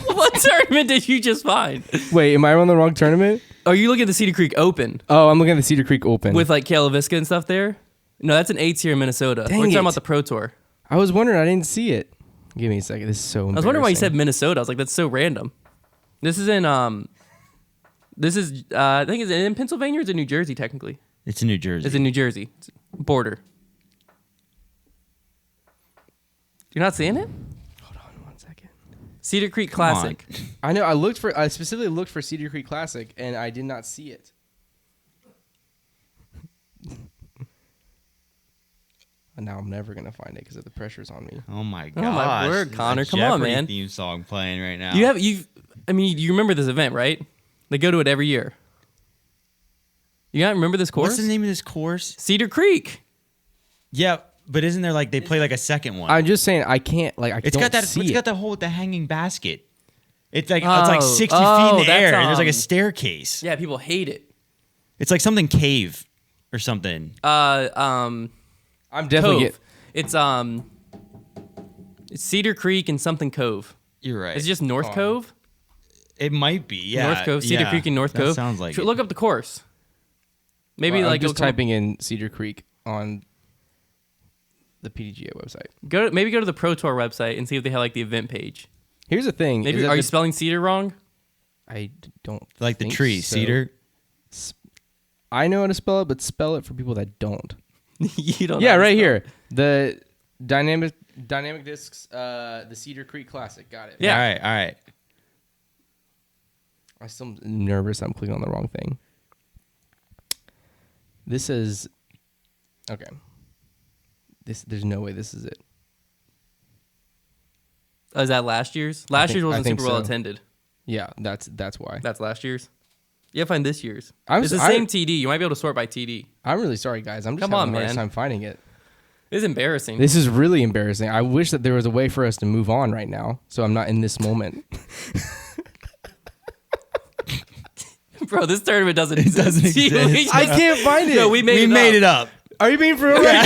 What tournament did you just find? Wait, am I on the wrong tournament? Oh, you looking at the Cedar Creek Open? Oh, I'm looking at the Cedar Creek Open. With like Kayla Viska and stuff there? No, that's an 8th here in Minnesota. Dang We're talking it. about the Pro Tour. I was wondering. I didn't see it. Give me a second. This is so embarrassing. I was wondering why you said Minnesota. I was like, that's so random. This is in... I think it's in Pennsylvania or is it New Jersey, technically? It's in New Jersey. It's in New Jersey. It's border. You're not seeing it? Hold on 1 second. Cedar Creek Classic. I know. I specifically looked for Cedar Creek Classic, and I did not see it. And now I'm never gonna find it because the pressure's on me. Oh my gosh. Oh my word, Konner. Come on, man. Theme song playing right now. You remember this event, right? They go to it every year. You gotta remember this course? What's the name of this course? Cedar Creek. Yeah, but isn't there they play a second one? I'm just saying I can't It's don't got that. see It's it. got the whole with the hanging basket. It's like 60 feet in the air, and there's a staircase. Yeah, people hate it. It's like something cave or something. I'm definitely Cove. It's Cedar Creek and something Cove. You're right. Is it just North Cove? It might be. Yeah. North Cove, Cedar Creek and North Cove. Sounds like. Look up the course. Maybe I'm just typing in Cedar Creek on the PDGA website. Go to the Pro Tour website and see if they have the event page. Here's the thing. Maybe are you spelling cedar wrong? I don't like the think tree, so. cedar. I know how to spell it, but spell it for people that don't. You don't. Yeah, right here. The dynamic discs. The Cedar Creek Classic. Got it. Yeah. All right. I'm still nervous. I'm clicking on the wrong thing. This is okay. There's no way this is it. Oh, is that last year's? Last year's wasn't super well attended. Yeah, that's why. That's last year's. You gotta find this year's. It's the I- same TD. You might be able to sort by TD. I'm really sorry, guys. I'm just Come having on, a hardest man. time finding it. It's embarrassing. This is really embarrassing. I wish that there was a way for us to move on right now, so I'm not in this moment. Bro, this tournament doesn't exist. I can't find it. No, we made it up. Are you being for real right now?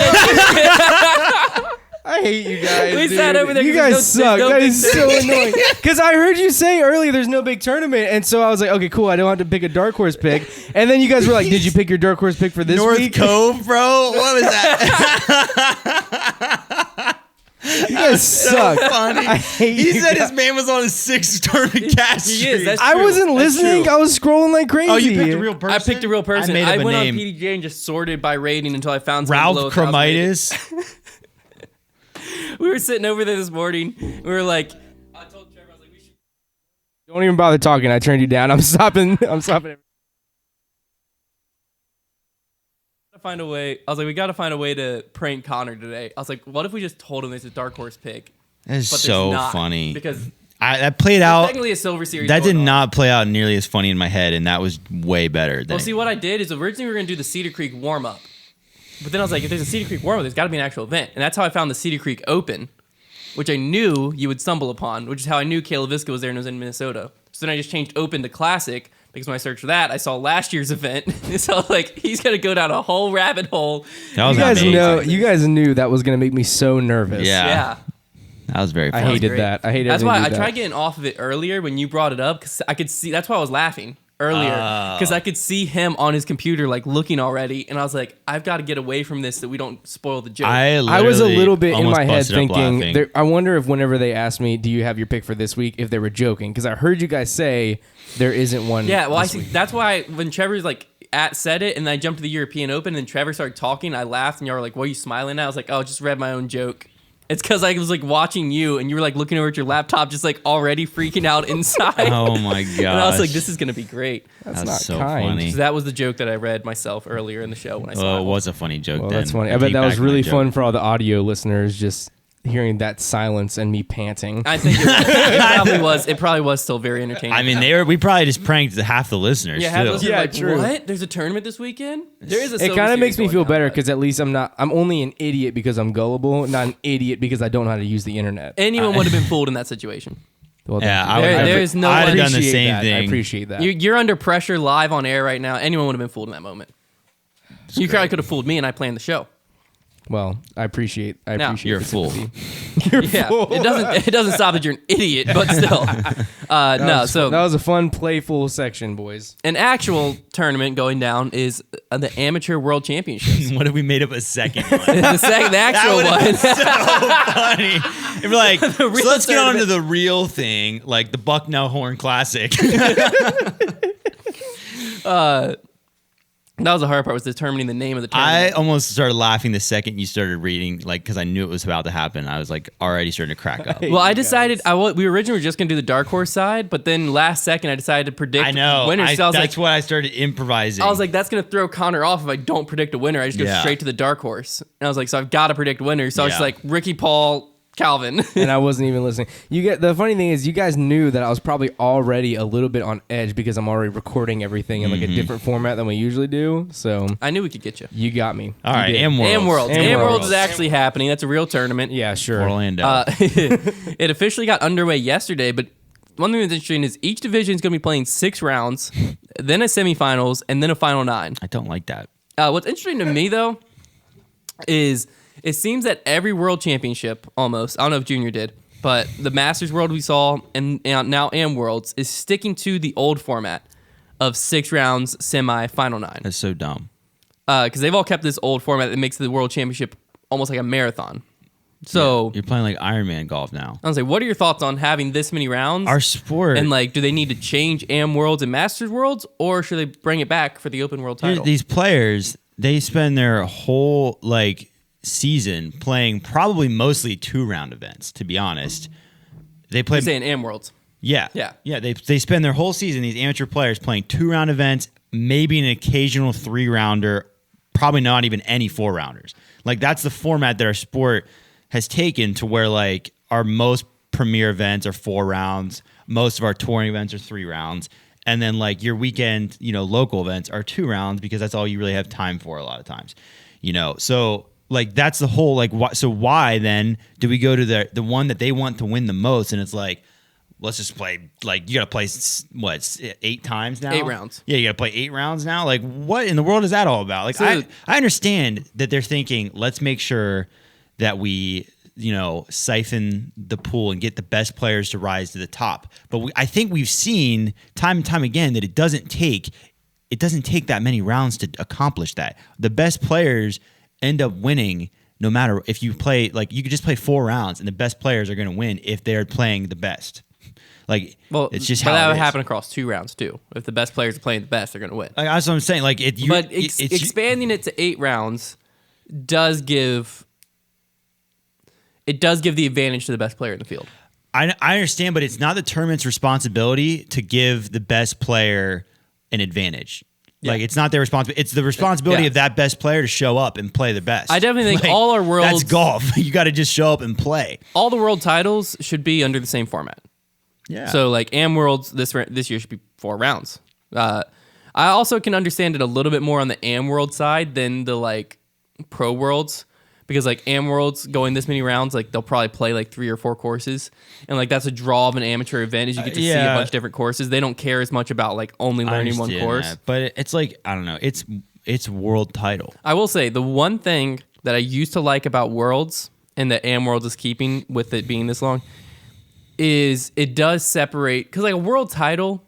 I hate you guys. We dude. sat over there. You 'cause guys there's suck. no That big is so annoying. Because I heard you say earlier there's no big tournament, and so I was like, okay, cool. I don't have to pick a dark horse pick. And then you guys were like, did you pick your dark horse pick for this North week? Cove, bro. What was that? You guys guys suck. Funny. I hate He you said guys. his man was on his 6th tournament cast He streak. is. That's I true. wasn't That's listening. true. I was scrolling like crazy. Oh, you picked a real person? I picked a real person. I made up a went name. on PDJ and just sorted by rating until I found someone below Ralph 1,000 rated. Cromitis. We were sitting over there this morning. We were like, I told Trevor, I was like, we should. Don't even bother talking. I turned you down. I'm stopping. I'm stopping. Find a way. I was like, we got to find a way to prank Konner today. I was like, what if we just told him there's a dark horse pick? That is But so there's not, funny. because that played there's out. technically a silver series. That did going on. not play out nearly as funny in my head, and that was way better. Well, see, what I did is originally we were gonna do the Cedar Creek warm up, but then I was like, if there's a Cedar Creek warm up, there's got to be an actual event, and that's how I found the Cedar Creek Open, which I knew you would stumble upon, which is how I knew Caleb Visca was there and was in Minnesota. So then I just changed Open to Classic. Because when I searched for that, I saw last year's event. So like, he's gonna go down a whole rabbit hole. That was You guys amazing. know. You guys knew that was gonna make me so nervous. Yeah. That was very I funny. hated great. that. I hated. That's why I everything tried that. getting off of it earlier when you brought it up, because I could see. That's why I was laughing earlier, because I could see him on his computer like looking already, and I was like, I've got to get away from this so we don't spoil the joke. I was a little bit in almost my head busted up thinking, laughing. I wonder if whenever they asked me, do you have your pick for this week, if they were joking. Because I heard you guys say there isn't one. Yeah, well, I this see. week. That's why when Trevor's like said it, and then I jumped to the European Open, and then Trevor started talking. I laughed, and y'all were like, "What are you smiling at?" I was like, "Oh, I just read my own joke." It's because I was like watching you, and you were like looking over at your laptop, just like already freaking out inside. Oh my god! And I was like, "This is gonna be great." That's That's not so kind. funny. So that was the joke that I read myself earlier in the show when I saw Well, it. it was a funny joke. Well, then. that's funny. I take bet that was back my really joke. fun for all the audio listeners, just hearing that silence and me panting. I think it probably was. It probably was still very entertaining. I mean, we probably just pranked half the listeners. yeah, have too. those Yeah, like, true. what? There's a tournament this weekend. There is a. It Silver kind of Series makes me going feel on, better but because at least I'm only an idiot because I'm gullible, not an idiot because I don't know how to use the internet. anyone would have been fooled in that situation. Well, Yeah, thank you. There's no I'd one- have done the Appreciate same that. I thing. appreciate that. You're under pressure live on air right now. Anyone would have been fooled in that moment. You probably could have fooled me, and I planned the show. Well, I appreciate. You're a the fool. sympathy. Yeah, it doesn't stop that you're an idiot, but still. That was a fun, playful section, boys. An actual tournament going down is the Amateur World Championships. What if we made up a second one? the actual one. so funny. It'd be like, so real let's get on to tournament. the real thing, like the Bucknell Horn Classic. That was the hard part, was determining the name of the I tournament. almost started laughing the second you started reading, like, because I knew it was about to happen. I was like already starting to crack up. Well, I decided we originally were just gonna do the dark horse side, but then last second I decided to predict I know. winners. So I was that's like, what I started improvising. I was like, that's gonna throw Konner off if I don't predict a winner. I just go Yeah. straight to the dark horse. And I was like, so I've got to predict winners. So I was just Yeah. like, Ricky, Paul, Calvin. And I wasn't even listening. The funny thing is, you guys knew that I was probably already a little bit on edge because I'm already recording everything in like a different format than we usually do. So I knew we could get you. you got me. all right, You did. Am Worlds. Am Worlds is actually happening. That's a real tournament. Yeah, sure. Orlando. It officially got underway yesterday, but one thing that's interesting is each division is going to be playing 6 rounds, then a semifinals, and then a final 9. I don't like that. What's interesting to me, though, is it seems that every world championship, almost, I don't know if Junior did, but the Masters World we saw, and now Am Worlds, is sticking to the old format of 6 rounds, semi, final 9. That's so dumb. Because they've all kept this old format that makes the world championship almost like a marathon. So You're playing like Iron Man golf now. I was like, what are your thoughts on having this many rounds? Our sport. And like, do they need to change Am Worlds and Masters Worlds, or should they bring it back for the Open World title? These players, they spend their whole like season playing probably mostly 2-round events, to be honest. They play You're saying Am Worlds. Yeah. Yeah. They spend their whole season, these amateur players, playing 2-round events, maybe an occasional 3-rounder, probably not even any 4-rounders. Like, that's the format that our sport has taken, to where like our most premier events are 4 rounds, most of our touring events are 3 rounds, and then like your weekend, local events are 2 rounds, because that's all you really have time for a lot of times. So like that's the whole like why then do we go to the one that they want to win the most, and it's like, let's just play, like, you got to play, what, 8 times now? 8 rounds. Yeah, you got to play 8 rounds now? Like, what in the world is that all about? Like, So- I understand that they're thinking, let's make sure that we, siphon the pool and get the best players to rise to the top. But I think we've seen time and time again that it doesn't take that many rounds to accomplish that. The best players end up winning no matter if you play, like you could just play 4 rounds and the best players are going to win if they're playing the best. Like, well, it's just how that it would is. happen across 2 rounds too. If the best players are playing the best, they're going to win. Like, that's what I'm saying. Like, expanding it to 8 rounds does give the advantage to the best player in the field. I understand, but it's not the tournament's responsibility to give the best player an advantage. Yeah. Like, it's not their responsibility. It's the responsibility of that best player to show up and play the best. I definitely think all our worlds... That's golf. You got to just show up and play. All the world titles should be under the same format. Yeah. So, like, AM Worlds this year should be 4 rounds. I also can understand it a little bit more on the AM World side than the, like, Pro Worlds. Because, like, AM Worlds going this many rounds, like, they'll probably play, like, 3 or 4 courses. And, like, that's a draw of an amateur event is you get to see a bunch of different courses. They don't care as much about, like, only learning one course. That. But it's like, I don't know. It's world title. I will say, the one thing that I used to like about Worlds, and that AM Worlds is keeping with it being this long, is it does separate... Because, like, a world title...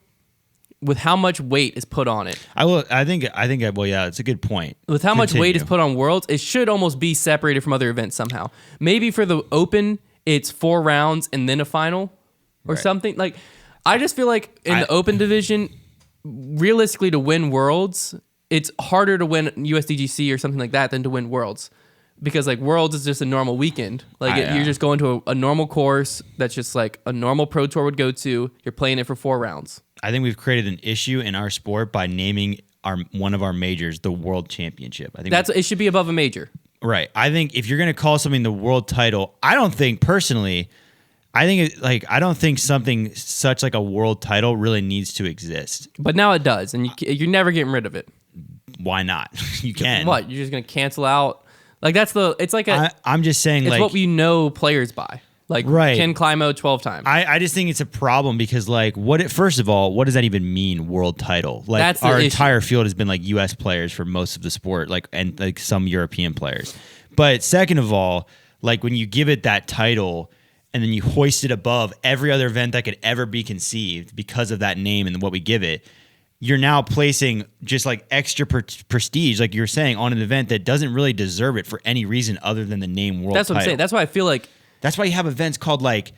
with how much weight is put on it. I think, it's a good point. With how much weight is put on Worlds, it should almost be separated from other events somehow. Maybe for the Open, it's 4 rounds and then a final or something. Like, I just feel like in the Open division, realistically to win Worlds, it's harder to win USDGC or something like that than to win Worlds. Because, like, Worlds is just a normal weekend. Like, you're just going to a normal course that's just like a normal Pro Tour would go to. You're playing it for 4 rounds. I think we've created an issue in our sport by naming one of our majors the World Championship. I think it should be above a major. Right. I think if you're going to call something the world title, I don't think something such like a world title really needs to exist. But now it does, and you're never getting rid of it. Why not? You can. What? You're just going to cancel out? Like, I'm just saying, it's like, what we know players by. Like, Ken Climo 12 times. I just think it's a problem because, like, first of all, what does that even mean, world title? Like, that's our entire field has been, like, U.S. players for most of the sport, like, and, like, some European players. But second of all, like, when you give it that title and then you hoist it above every other event that could ever be conceived because of that name and what we give it, you're now placing just, like, extra prestige, like you're saying, on an event that doesn't really deserve it for any reason other than the name world title. That's what I'm saying. That's why I feel like... That's why you have events called, like,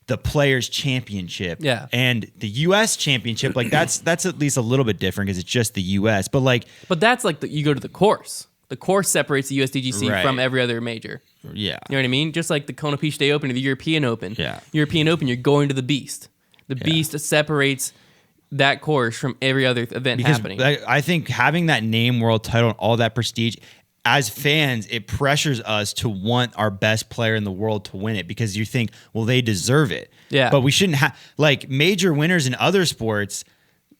the Players Championship and the U.S. Championship. Like, that's at least a little bit different because it's just the U.S. But that's like you go to the course. The course separates the USDGC from every other major. Yeah, you know what I mean. Just like the Konner Day Open or the European Open. Yeah, European Open, you're going to the Beast. The Beast separates that course from every other event happening. I think having that name, world title, and all that prestige. As fans, it pressures us to want our best player in the world to win it because you think, well, they deserve it. Yeah. But we shouldn't have, like, major winners in other sports,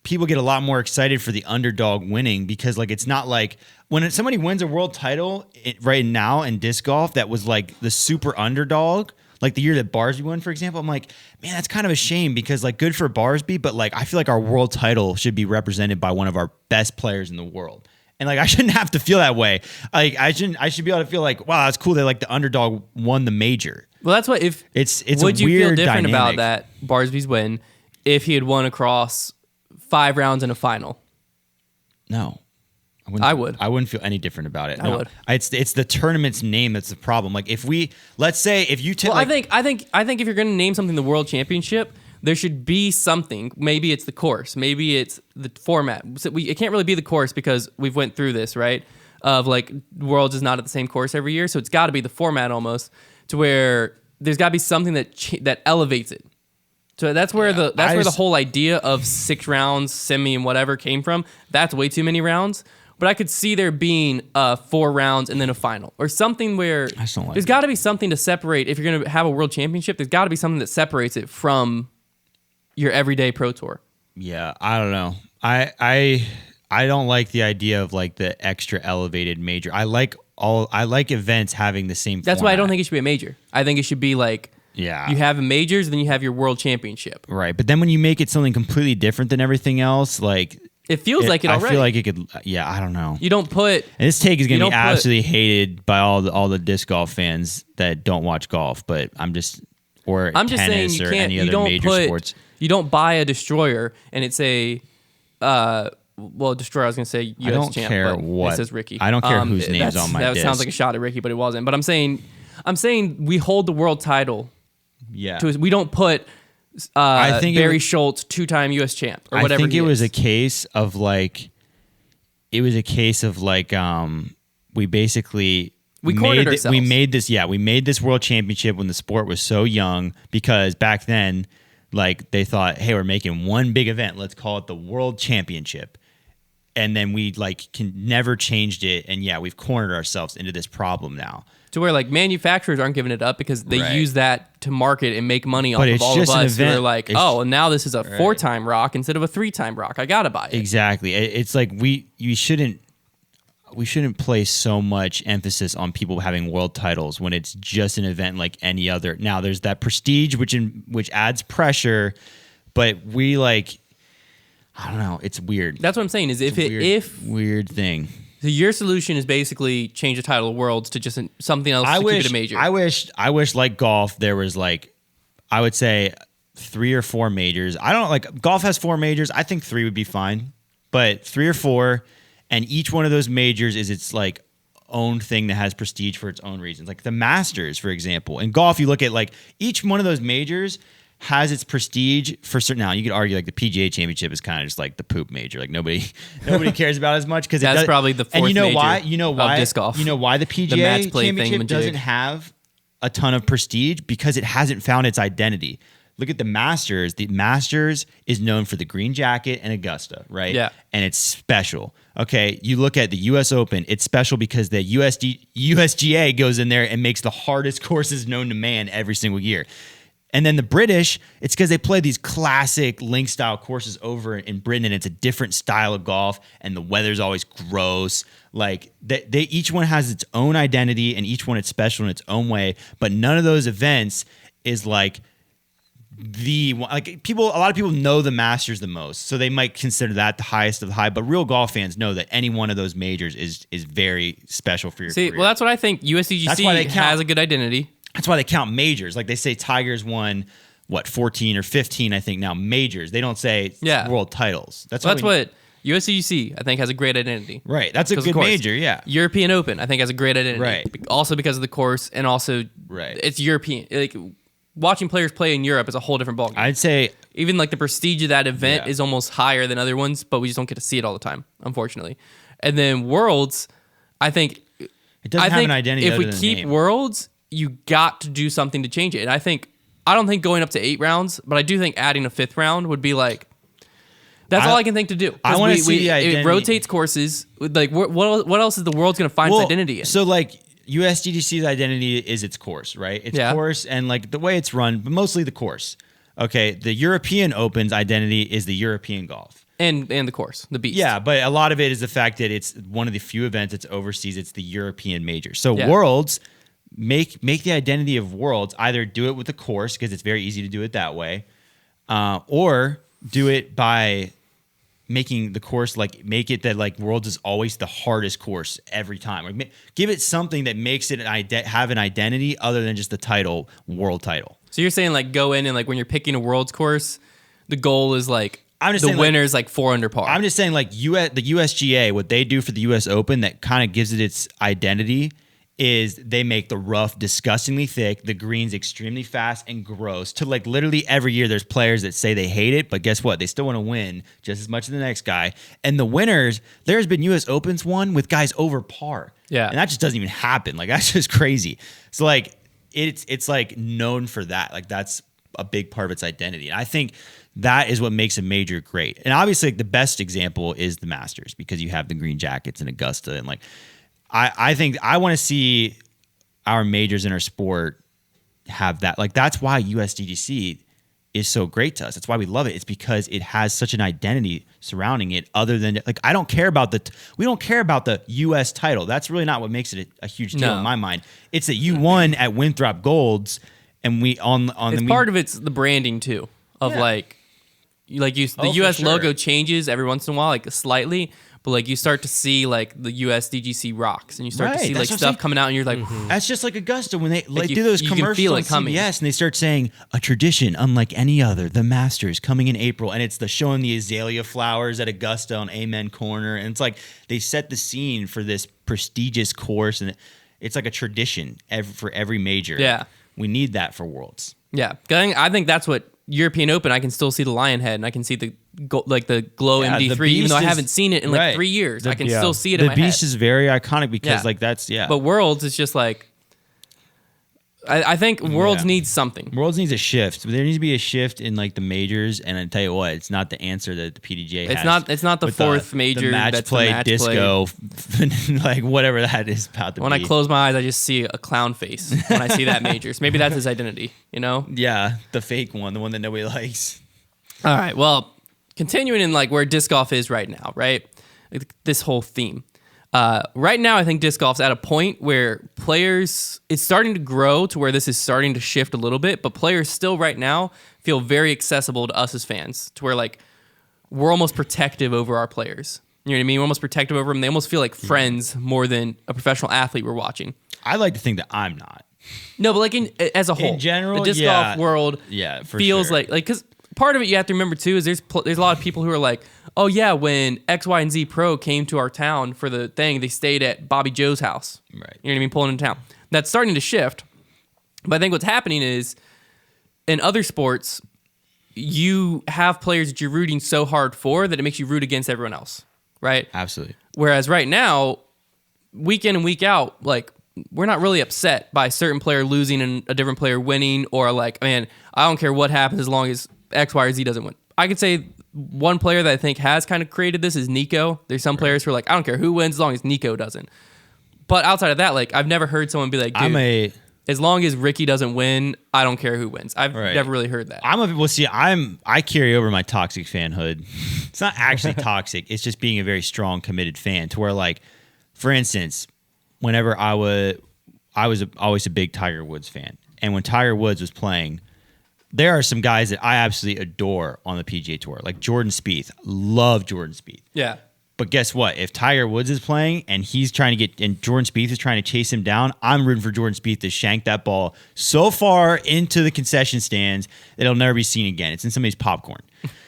people get a lot more excited for the underdog winning because, like, it's not like when somebody wins a world title right now in disc golf that was, like, the super underdog, like the year that Barsby won, for example, I'm like, man, that's kind of a shame because, like, good for Barsby, but, like, I feel like our world title should be represented by one of our best players in the world. And, like, I shouldn't have to feel that way. Like, I should be able to feel like, wow, that's cool that, like, the underdog won the major. Well, that's what if it's would a you weird feel different dynamic. about that Barsby's win if he had won across 5 rounds in a final? No, I would. I wouldn't feel any different about it. I would. It's the tournament's name that's the problem. Like, if let's say you take. Well, like, I think if you're going to name something the World Championship, there should be something. Maybe it's the course. Maybe it's the format. So it can't really be the course because we've went through this, right? Of, like, Worlds is not at the same course every year, so it's got to be the format almost to where there's got to be something that elevates it. So that's where the whole idea of 6 rounds, semi, and whatever came from. That's way too many rounds. But I could see there being 4 rounds and then a final or something where there's got to be something to separate. If you're going to have a world championship, there's got to be something that separates it from your everyday pro tour. Yeah, I don't know. I don't like the idea of, like, the extra elevated major. I like events having the same That's format. why I don't think it should be a major. I think it should be like you have a majors, and then you have your world championship. Right. But then when you make it something completely different than everything else, like, it feels like it already. I feel like it could. Yeah, I don't know. You don't put. And this take is going to be absolutely hated by all the disc golf fans that don't watch golf. But I'm just tennis or any other major sports. You don't buy a destroyer and it's a Destroyer. I was gonna say US I don't champ, care but what. it says Ricky. I don't care whose name's on my That disc. sounds like a shot at Ricky, but it wasn't. But I'm saying we hold the world title. Yeah. We don't put I think Barry Schultz 2-time US champ or whatever. I think it was a case of like. It was a case of like we basically. We cornered ourselves. We made this world championship when the sport was so young because back then, like they thought, hey, we're making one big event. Let's call it the World Championship. And then we never changed it. And we've cornered ourselves into this problem now. To where like manufacturers aren't giving it up because they use that to market and make money off of all of us who are like, and now this is a 4-time rock instead of a 3-time rock. I gotta buy it. Exactly. It's like we shouldn't place so much emphasis on people having world titles when it's just an event like any other. Now there's that prestige which adds pressure, but we like I don't know, it's weird. That's what I'm saying is if weird thing. So your solution is basically change the title of Worlds to just something else to keep it a major. I wish like golf there was like I would say 3 or 4 majors. I don't like golf has 4 majors. I think 3 would be fine. But 3 or 4 and each one of those majors is its like own thing that has prestige for its own reasons. Like the Masters, for example. In golf, you look at like each one of those majors has its prestige for certain. Now you could argue like the PGA Championship is kind of just like the poop major. Like nobody cares about as much because that's probably the 4th and major you know why of disc golf. You know why the PGA Championship doesn't have a ton of prestige because it hasn't found its identity. Look at the Masters. The Masters is known for the green jacket and Augusta, right? Yeah. And it's special. Okay, you look at the U.S. Open. It's special because the USGA goes in there and makes the hardest courses known to man every single year. And then the British, it's because they play these classic link-style courses over in Britain, and it's a different style of golf, and the weather's always gross. Like, they each one has its own identity, and each one is special in its own way, but none of those events is like a lot of people know the Masters the most, so they might consider that the highest of the high. But real golf fans know that any one of those majors is very special for your career. Well, that's what I think. USDGC has a good identity. That's why they count majors. Like they say, Tiger's won 14 or 15, I think now majors. They don't say world titles. That's what USDGC I think has a great identity. Right, that's a good major. Yeah, European Open I think has a great identity. Right, also because of the course and also it's European. Like watching players play in Europe is a whole different ballgame. I'd say even like the prestige of that event is almost higher than other ones, but we just don't get to see it all the time, unfortunately. And then Worlds, I think it doesn't have an identity. If we keep Worlds, you got to do something to change it. And I don't think going up to 8 rounds, but I do think adding a 5th round would be like that's all I can think to do. I want to see the identity. It rotates courses. Like what else is the world's going to find its identity in? So like USDGC's identity is its course, right? Its course and like the way it's run, but mostly the course. Okay, the European Open's identity is the European golf. And the course, the beast. Yeah, but a lot of it is the fact that it's one of the few events that's overseas. It's the European major. So Worlds make the identity of Worlds either do it with the course because it's very easy to do it that way, or do it by making the course make it that like Worlds is always the hardest course every time. Like, give it something that makes it have an identity other than just the title, world title. So you're saying like go in and like when you're picking a Worlds course, the goal is like the winner's like 4 under par. I'm just saying like the USGA, what they do for the US Open that kind of gives it its identity is they make the rough disgustingly thick, the greens extremely fast and gross. To like literally every year there's players that say they hate it, but guess what? They still want to win just as much as the next guy. And the winners, there's been US Opens won with guys over par. Yeah. And that just doesn't even happen. Like that's just crazy. So like it's like known for that. Like that's a big part of its identity. And I think that is what makes a major great. And obviously like, the best example is the Masters because you have the green jackets and Augusta and like I think I want to see our majors in our sport have that. Like that's why USDGC is so great to us. That's why we love it. It's because it has such an identity surrounding it. Other than like, we don't care about the U.S. title. That's really not what makes it a huge deal in my mind. It's that you won at Winthrop Golds, and part of it's the branding too of the U.S. logo changes every once in a while, like slightly. but like you start to see like the USDGC rocks, and you start to see like stuff coming out, and you're like, that's just like Augusta when they like do those commercials on CBS, and they start saying a tradition unlike any other, the Masters coming in April, and it's showing the azalea flowers at Augusta on Amen Corner, and it's like they set the scene for this prestigious course, and it's like a tradition for every major. Yeah, we need that for Worlds. Yeah, I think that's what European Open. I can still see the lion head, and I can see the glow MD3, even though I haven't seen it in like 3 years. I can still see it in my head. The beast is very iconic because But Worlds is just like, I think Worlds needs something. Worlds needs a shift. There needs to be a shift in like the majors, and I tell you what, it's not the answer that the PDGA has. It's not the fourth major. The match play, disco, like whatever that is about to be. When I close my eyes, I just see a clown face when I see that major. So maybe that's his identity, you know? Yeah, the fake one, the one that nobody likes. All right, well, continuing in like where disc golf is right now, right? Like, this whole theme. Right now, I think disc golf's at a point where players, it's starting to grow to where this is starting to shift a little bit, but players still right now feel very accessible to us as fans, to where like we're almost protective over our players. You know what I mean? We're almost protective over them. They almost feel like friends more than a professional athlete we're watching. I like to think that I'm not. No, but like as a whole, in general, the disc golf world feels sure. like because part of it you have to remember too is there's a lot of people who are like, oh yeah, when X, Y, and Z Pro came to our town for the thing, they stayed at Bobby Joe's house. Right. You know what I mean? Pulling into town. That's starting to shift. But I think what's happening is in other sports, you have players that you're rooting so hard for that it makes you root against everyone else. Right? Absolutely. Whereas right now, week in and week out, like we're not really upset by a certain player losing and a different player winning, or like, man, I don't care what happens as long as X, Y, or Z doesn't win. I could say one player that I think has kind of created this is Nico. There's some players who are like, I don't care who wins as long as Nico doesn't. But outside of that, like I've never heard someone be like, dude, as long as Ricky doesn't win, I don't care who wins. I've never really heard that. I carry over my toxic fanhood. It's not actually toxic. It's just being a very strong, committed fan to where, like, for instance, whenever I was always a big Tiger Woods fan. And when Tiger Woods was playing, there are some guys that I absolutely adore on the PGA Tour, like Jordan Spieth. Love Jordan Spieth. Yeah. But guess what? If Tiger Woods is playing and he's trying to and Jordan Spieth is trying to chase him down, I'm rooting for Jordan Spieth to shank that ball so far into the concession stands that it'll never be seen again. It's in somebody's popcorn.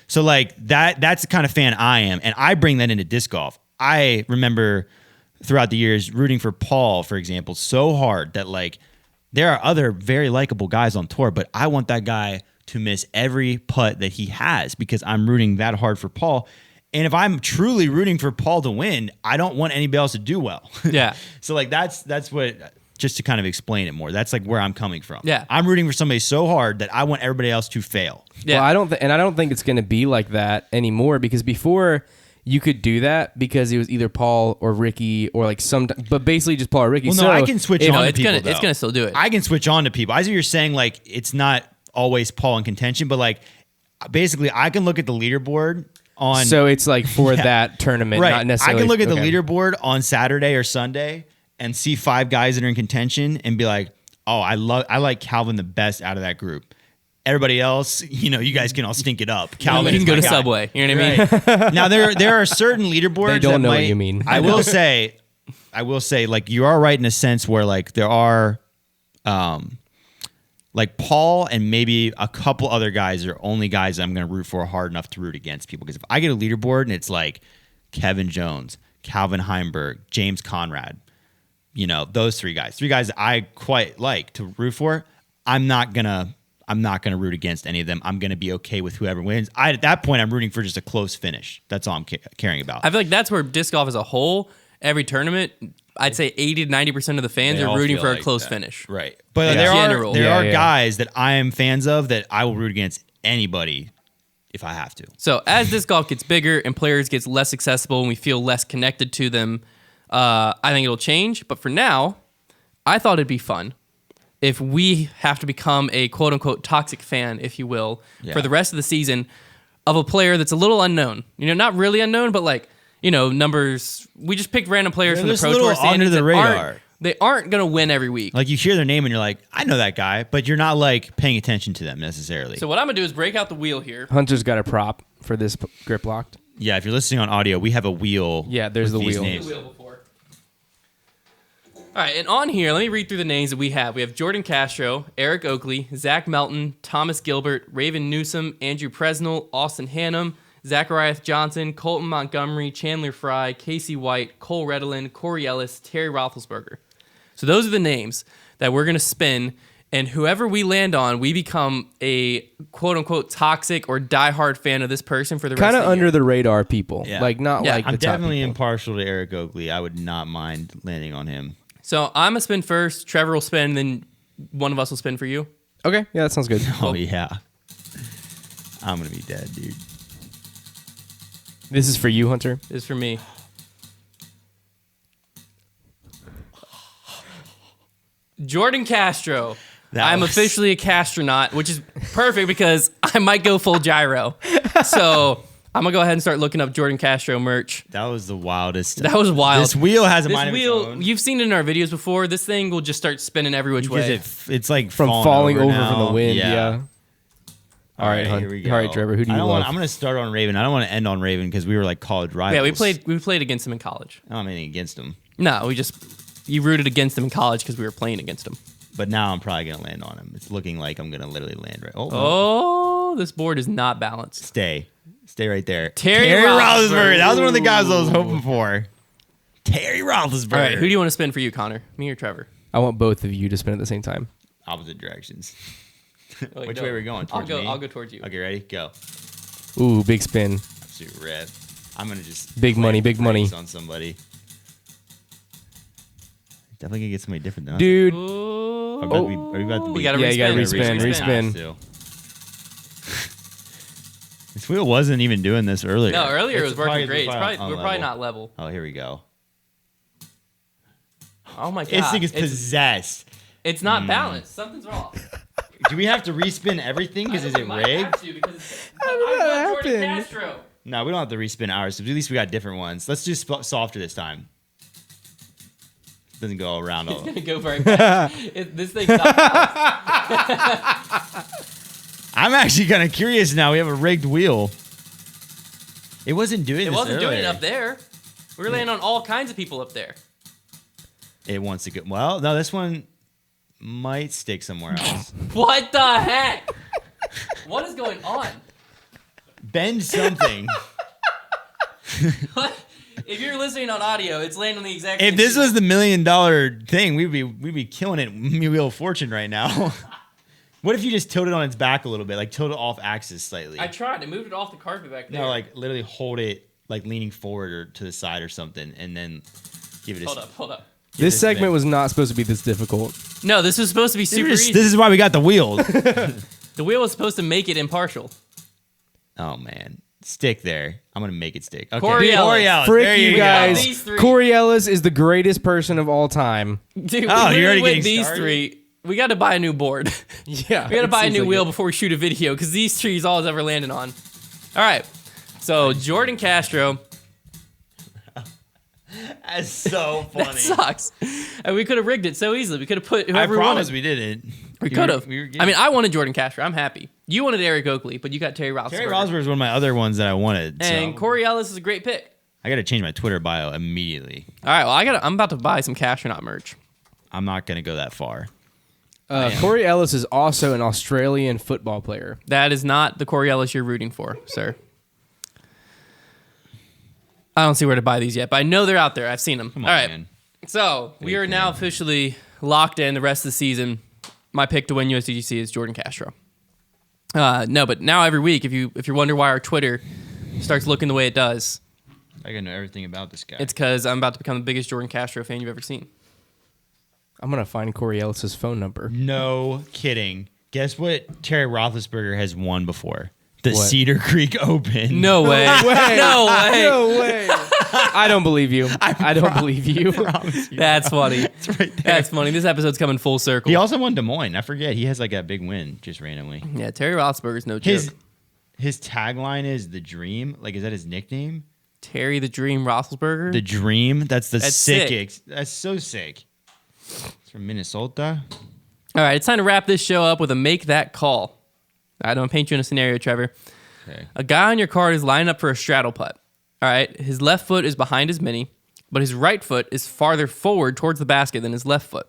So like that's the kind of fan I am, and I bring that into disc golf. I remember throughout the years rooting for Paul, for example, so hard that like there are other very likable guys on tour, but I want that guy to miss every putt that he has because I'm rooting that hard for Paul. And if I'm truly rooting for Paul to win, I don't want anybody else to do well. Yeah. So like that's what, just to kind of explain it more, that's like where I'm coming from. Yeah. I'm rooting for somebody so hard that I want everybody else to fail. Yeah. Well, I don't think it's going to be like that anymore, because before you could do that because it was either Paul or Ricky or like but basically just Paul or Ricky. Well, no, I can switch on to people. It's going to still do it. I can switch on to people. As you're saying, like it's not always Paul in contention, but like basically I can look at the leaderboard on. So it's like for that tournament, not necessarily. I can look at the leaderboard on Saturday or Sunday and see 5 guys that are in contention and be like, oh, I like Calvin the best out of that group. Everybody else, you guys can all stink it up. Calvin, you can go to Subway. You know what I mean? Now there are certain leaderboards. They don't know what you mean. I will say, like you are right in a sense where like there are, like Paul and maybe a couple other guys are only guys I'm going to root for hard enough to root against people. Because if I get a leaderboard and it's like Kevin Jones, Calvin Heimberg, James Conrad, those 3 guys that I quite like to root for, I'm not gonna root against any of them. I'm gonna be okay with whoever wins. At that point, I'm rooting for just a close finish. That's all I'm caring about. I feel like that's where disc golf as a whole, every tournament, I'd say 80 to 90% of the fans are rooting for a close finish. Right. But there are guys that I am fans of that I will root against anybody if I have to. So as disc golf gets bigger and players gets less accessible and we feel less connected to them, I think it'll change. But for now, I thought it'd be fun if we have to become a quote-unquote toxic fan, if you will, for the rest of the season of a player that's a little unknown. Not really unknown, but like, numbers. We just picked random players from the Pro Tour under the radar. They aren't going to win every week. Like you hear their name and you're like, I know that guy, but you're not like paying attention to them necessarily. So what I'm going to do is break out the wheel here. Hunter's got a prop for this grip locked. Yeah, if you're listening on audio, we have a wheel. Yeah, there's the wheel. The wheel before. All right, and on here, let me read through the names that we have. We have Jordan Castro, Eric Oakley, Zach Melton, Thomas Gilbert, Raven Newsom, Andrew Presnell, Austin Hannum, Zachariah Johnson, Colton Montgomery, Chandler Fry, Casey White, Cole Redlin, Corey Ellis, Terry Roethlisberger. So those are the names that we're going to spin, and whoever we land on, we become a quote-unquote toxic or diehard fan of this person for the rest of the year. Kind of under the radar people. Yeah. Like, not like I'm the top definitely people. impartial to Eric Oakley. I would not mind landing on him. So I'm going to spin first, Trevor will spin, and then one of us will spin for you. Okay, yeah, that sounds good. Oh, yeah. I'm going to be dead, dude. This is for you, Hunter. This is for me. Jordan Castro. I'm officially a Castronaut, which is perfect because I might go full gyro. So I'm going to go ahead and start looking up Jordan Castro merch. That was the wildest. That was wild. This wheel has a mind of its own. You've seen it in our videos before. This thing will just start spinning every which way. It's like From falling over now. from the wind, yeah. All right, here we go. All right, Trevor, who do you love? I'm going to start on Raven. I don't want to end on Raven because we were like college rivals. Yeah, we played against him in college. I don't have anything against him. No, you rooted against him in college because we were playing against him. But now I'm probably going to land on him. It's looking like I'm going to literally land right. Oh, this board is not balanced. Stay right there. Terry Roethlisberger. That was one of the guys I was hoping for. Terry Roethlisberger. All right, who do you want to spin for you, Konner? Me or Trevor? I want both of you to spin at the same time. Opposite directions. Wait, Which go. way are we going? Towards me? I'll go towards you. Okay, ready? Go. Ooh, big spin. Absolute rip. I'm going to just... Big money, big money. on somebody. Definitely going to get somebody different than us. Dude. Are we about to be... You gotta Yeah, you gotta respin. respin. This wheel wasn't even doing this earlier. No, earlier it was working probably- great. on We're probably level. not level. Oh, here we go. Oh my god. This thing is possessed. It's not balanced. Something's wrong. Do we have to respin everything? Because is it rigged? How did that happen? Castro. No, we don't have to respin ours. So at least we got different ones. Let's do softer this time. Doesn't go around all. It's gonna go very fast. This thing's not balanced. I'm actually kind of curious now. We have a rigged wheel. It wasn't doing It this wasn't doing it earlier. up there. We were laying on all kinds of people up there. It wants to go. Well, no, this one might stick somewhere else. What the heck? What is going on? Bend something. What? If you're listening on audio, it's laying on the exact. If this was the $1 million thing, we'd be killing it. Wheel of Fortune right now. What if you just tilt it on its back a little bit, like tilt it off axis slightly? I tried. I moved it off the carpet back there. No, like literally hold it like leaning forward or to the side or something, and then give it a. Hold up. This segment was not supposed to be this difficult. No, this was supposed to be super easy. This is why we got the wheel. The wheel was supposed to make it impartial. Oh man, stick there. I'm gonna make it stick. Okay. Corey Ellis. Frick There you go. guys. These three. Corey Ellis is the greatest person of all time. Dude, Oh, we you're already with getting these started? three. We got to buy a new board. Yeah. We got to buy a new wheel before we shoot a video because these trees all it's ever landed on. All right. So Jordan Castro. That's so funny. That sucks. And we could have rigged it so easily. We could have put I whoever we promise wanted. we didn't. We could have. We were I mean, I wanted Jordan Castro. I'm happy. You wanted Eric Oakley, but you got Terry Roethlisberger. Terry Roethlisberger is one of my other ones that I wanted. And So Corey Ellis is a great pick. I got to change my Twitter bio immediately. All right. Well, I'm about to buy some Castronaut merch. I'm not gonna go that far. Corey Ellis is also an Australian football player. That is not the Corey Ellis you're rooting for, sir. I don't see where to buy these yet, but I know they're out there. I've seen them. Come All on, right. man. So we are now officially locked in the rest of the season. My pick to win USDGC is Jordan Castro. No, but now every week, if you wonder why our Twitter starts looking the way it does, I gotta know everything about this guy. it's because I'm about to become the biggest Jordan Castro fan you've ever seen. I'm going to find Corey Ellis' phone number. No kidding. Guess what Terry Roethlisberger has won before? The What? Cedar Creek Open. No way. No way. No way. I don't believe you. I don't believe you. That's funny. It's right there. That's funny. This episode's coming full circle. He also won Des Moines. I forget. He has like a big win just randomly. Yeah, Terry Roethlisberger's no joke. His tagline is the Dream. Like, is that his nickname? Terry the Dream Roethlisberger. The Dream. That's That's sick. That's so sick. It's from Minnesota. All right, it's time to wrap this show up with a make that call. I'm going to paint you in a scenario, Trevor. Okay. A guy on your card is lined up for a straddle putt. All right, his left foot is behind his mini, but his right foot is farther forward towards the basket than his left foot.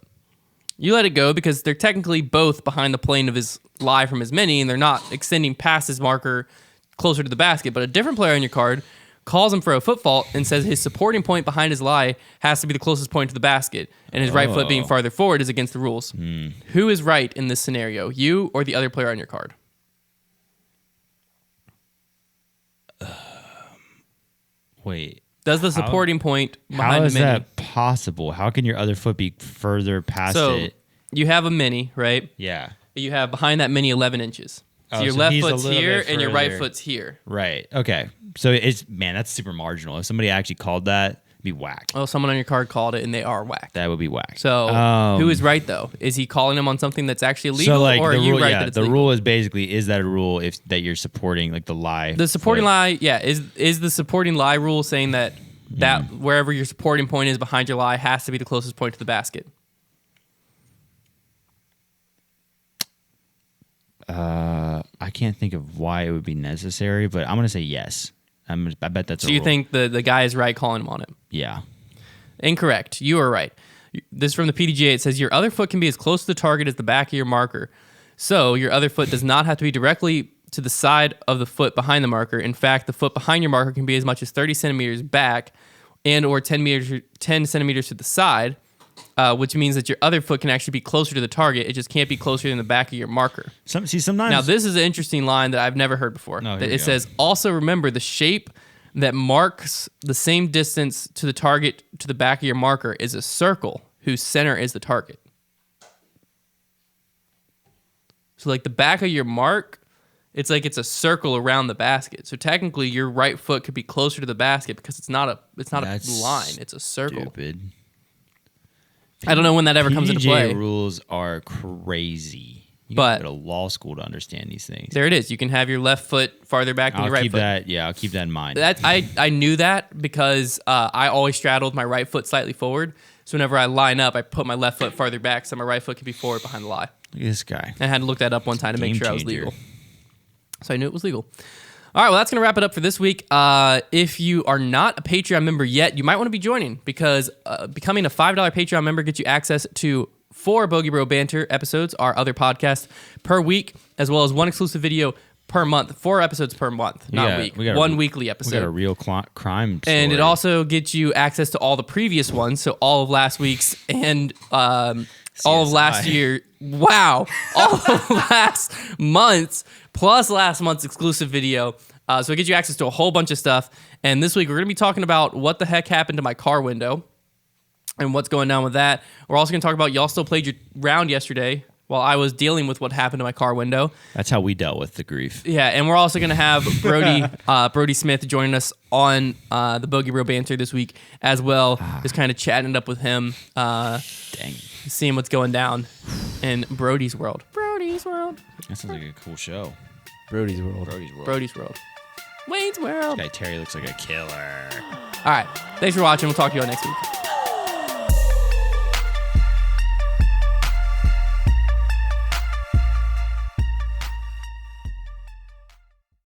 You let it go because they're technically both behind the plane of his lie from his mini, and they're not extending past his marker closer to the basket. But a different player on your card calls him for a foot fault and says his supporting point behind his lie has to be the closest point to the basket, and his right foot being farther forward is against the rules. Who is right in this scenario, you or the other player on your card? Wait. Does the supporting point behind how the is mini... that possible? How can your other foot be further past it? You have a mini, right? Yeah. You have behind that mini 11 inches. So your left foot's here and your right foot's here. Right. Okay. So that's super marginal. If somebody actually called that, it'd be whack. Oh, someone on your card called it and they are whack. That would be whack. So who is right though? Is he calling him on something that's actually illegal, or are you right that it's legal? The rule is basically, is that a rule that you're supporting like the lie? The supporting lie, yeah. Is the supporting lie rule saying that wherever your supporting point is behind your lie has to be the closest point to the basket? I can't think of why it would be necessary, but I'm gonna say yes. I bet that's. So you think the guy is right calling him on it? Yeah. Incorrect. You are right. This is from the PDGA. It says your other foot can be as close to the target as the back of your marker. So your other foot does not have to be directly to the side of the foot behind the marker. In fact, the foot behind your marker can be as much as 30 centimeters back and or 10 centimeters to the side, which means that your other foot can actually be closer to the target. It just can't be closer than the back of your marker. Sometimes. Now, this is an interesting line that I've never heard before. It says, also remember the shape that marks the same distance to the target to the back of your marker is a circle whose center is the target. So like the back of your mark, it's like it's a circle around the basket. So technically your right foot could be closer to the basket because it's not a line, it's a circle. Stupid. I don't know when that ever comes into play. PDGA rules are crazy. You got to go to law school to understand these things. There it is. You can have your left foot farther back than your right foot. I'll keep that in mind. I knew that because I always straddled my right foot slightly forward. So whenever I line up, I put my left foot farther back so my right foot can be forward behind the lie. Look at this guy. I had to look that up one time to make sure I was legal. So I knew it was legal. All right, well, that's going to wrap it up for this week. If you are not a Patreon member yet, you might want to be joining because becoming a $5 Patreon member gets you access to 4 Bogey Bro Banter episodes, our other podcast, per week, as well as 1 exclusive video per month. 4 episodes per month, not week. 1 weekly episode. We got a real crime story. And it also gets you access to all the previous ones, so all of last week's and all of last year. Wow. All of last month's plus last month's exclusive video. So it gets you access to a whole bunch of stuff. And this week we're going to be talking about what the heck happened to my car window and what's going on with that. We're also going to talk about y'all still played your round yesterday while I was dealing with what happened to my car window. That's how we dealt with the grief. Yeah, and we're also going to have Brody Smith joining us on the Bogey Bro Banter this week as well. Just kind of chatting it up with him. Dang. Seeing what's going down in Brody's world. Brody's world. That sounds like a cool show. Brody's world. Brody's world. Wayne's World. This guy Terry looks like a killer. All right. Thanks for watching. We'll talk to you all next week.